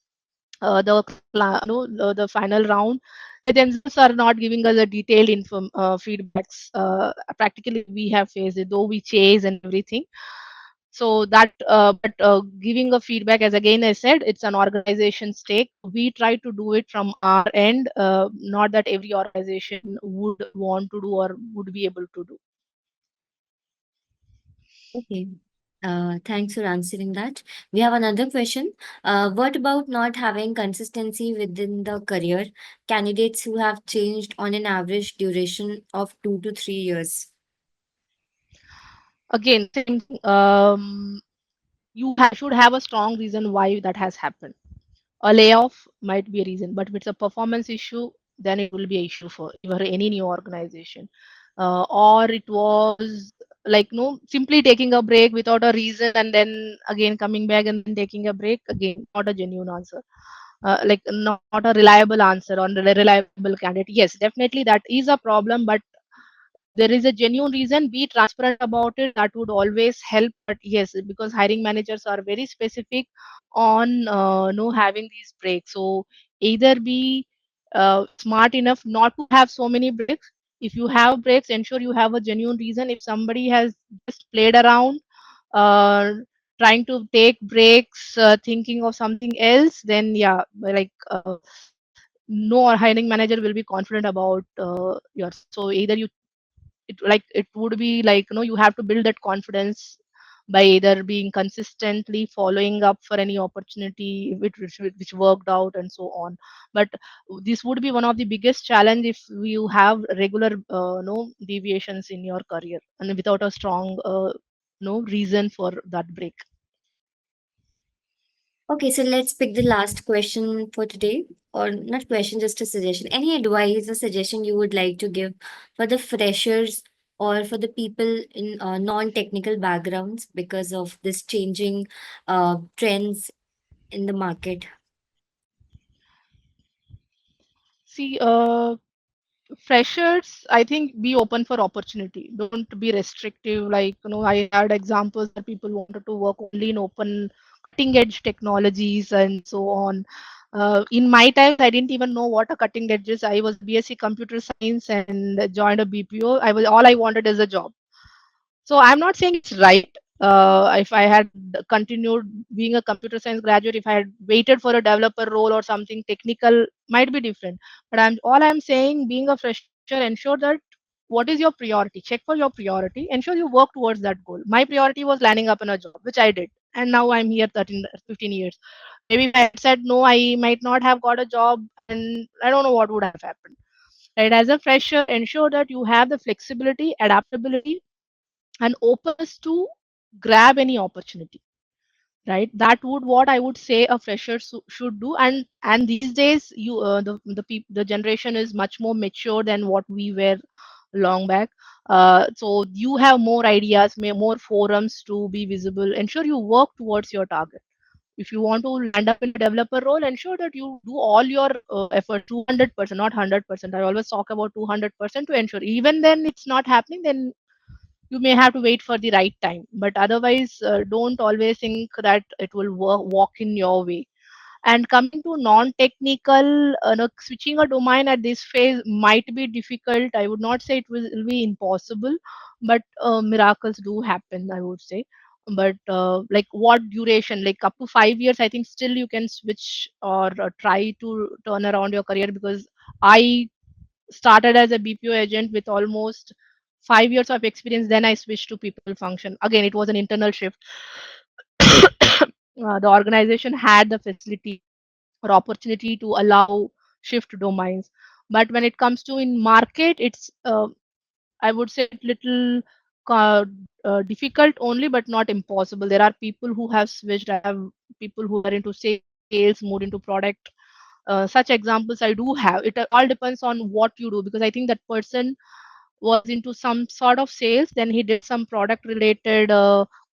the final round, they themselves are not giving us a detailed feedbacks. Practically, we have faced it, though we chase and everything. So that, but giving a feedback, as again I said, it's an organization stake. We try to do it from our end, not that every organization would want to do or would be able to do. Okay. Thanks for answering that. We have another question. What about not having consistency within the career? Candidates who have changed on an average duration of 2 to 3 years. Again, same thing. Should have a strong reason why that has happened. A layoff might be a reason, but if it's a performance issue, then it will be an issue for any new organization. Or it was like, no, simply taking a break without a reason and then again coming back and then taking a break, again not a genuine answer. Like not a reliable answer or a reliable candidate. Yes, definitely that is a problem, but there is a genuine reason, be transparent about it, that would always help. But yes, because hiring managers are very specific on no having these breaks. So either be smart enough not to have so many breaks. If you have breaks, ensure you have a genuine reason. If somebody has just played around, uh, trying to take breaks, thinking of something else, then yeah, like no hiring manager will be confident about yourself. So either it would be like, you have to build that confidence by either being consistently following up for any opportunity which worked out and so on. But this would be one of the biggest challenge if you have regular no deviations in your career and without a strong no reason for that break. Okay, so let's pick the last question for today, or not question, just a suggestion. Any advice or suggestion you would like to give for the freshers or for the people in non-technical backgrounds because of this changing trends in the market? See, freshers, I think, be open for opportunity, don't be restrictive. Like, I had examples that people wanted to work only in open cutting edge technologies and so on. In my times, I didn't even know what a cutting edge is. I was BSc computer science and joined a BPO. All I wanted is a job. So I'm not saying it's right. If I had continued being a computer science graduate, if I had waited for a developer role or something technical, might be different. But I'm saying, being a fresher, ensure that what is your priority. Check for your priority. Ensure you work towards that goal. My priority was landing up in a job, which I did, and now I'm here 13, 15 years. Maybe if I had said no, I might not have got a job, and I don't know what would have happened. Right? As a fresher, ensure that you have the flexibility, adaptability, and openness to grab any opportunity. Right, that would what I would say a fresher should do. And these days, the generation is much more mature than what we were long back. So you have more ideas, more forums to be visible. Ensure you work towards your target. If you want to land up in a developer role, ensure that you do all your effort 200%, not 100%. I always talk about 200% to ensure. Even then it's not happening, then you may have to wait for the right time. But otherwise, don't always think that it will walk in your way. And coming to non-technical, no, switching a domain at this phase might be difficult. I would not say will be impossible, but miracles do happen, I would say. But like what duration? Like up to 5 years, I think still you can switch or try to turn around your career. Because I started as a BPO agent with almost 5 years of experience. Then I switched to people function. Again, it was an internal shift. The organization had the facility or opportunity to allow shift domains. But when it comes to in market, it's I would say little uh, difficult only, but not impossible. There are people who have switched. I have people who are into sales, moved into product. Such examples I do have. It all depends on what you do, because I think that person was into some sort of sales, then he did some product related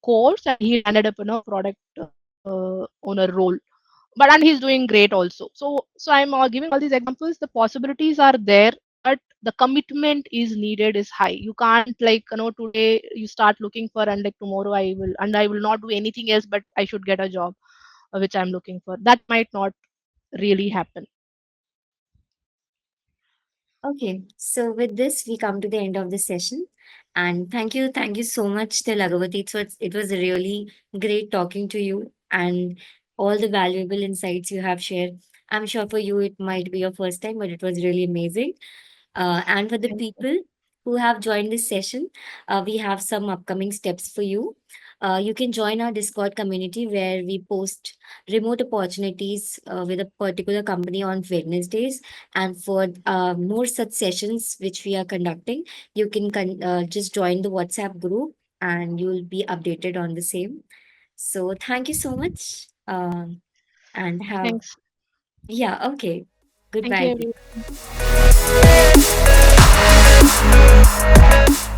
course, and he ended up in a product owner role. But and he's doing great also. So I'm giving all these examples. The possibilities are there, but the commitment is needed is high. You can't, like, today you start looking for, and like tomorrow I will not do anything else, but I should get a job which I'm looking for. That might not really happen. Okay, so with this, we come to the end of the session. And thank you so much, Tilagavati. It was really great talking to you and all the valuable insights you have shared. I'm sure for you it might be your first time, but it was really amazing. And for the Thank you. people who have joined this session, we have some upcoming steps for you. You can join our Discord community where we post remote opportunities with a particular company on Wednesdays. And for more such sessions which we are conducting, you can just join the WhatsApp group and you will be updated on the same. So thank you so much. And have, Thanks. yeah, okay. Thank you, Goodbye. everyone.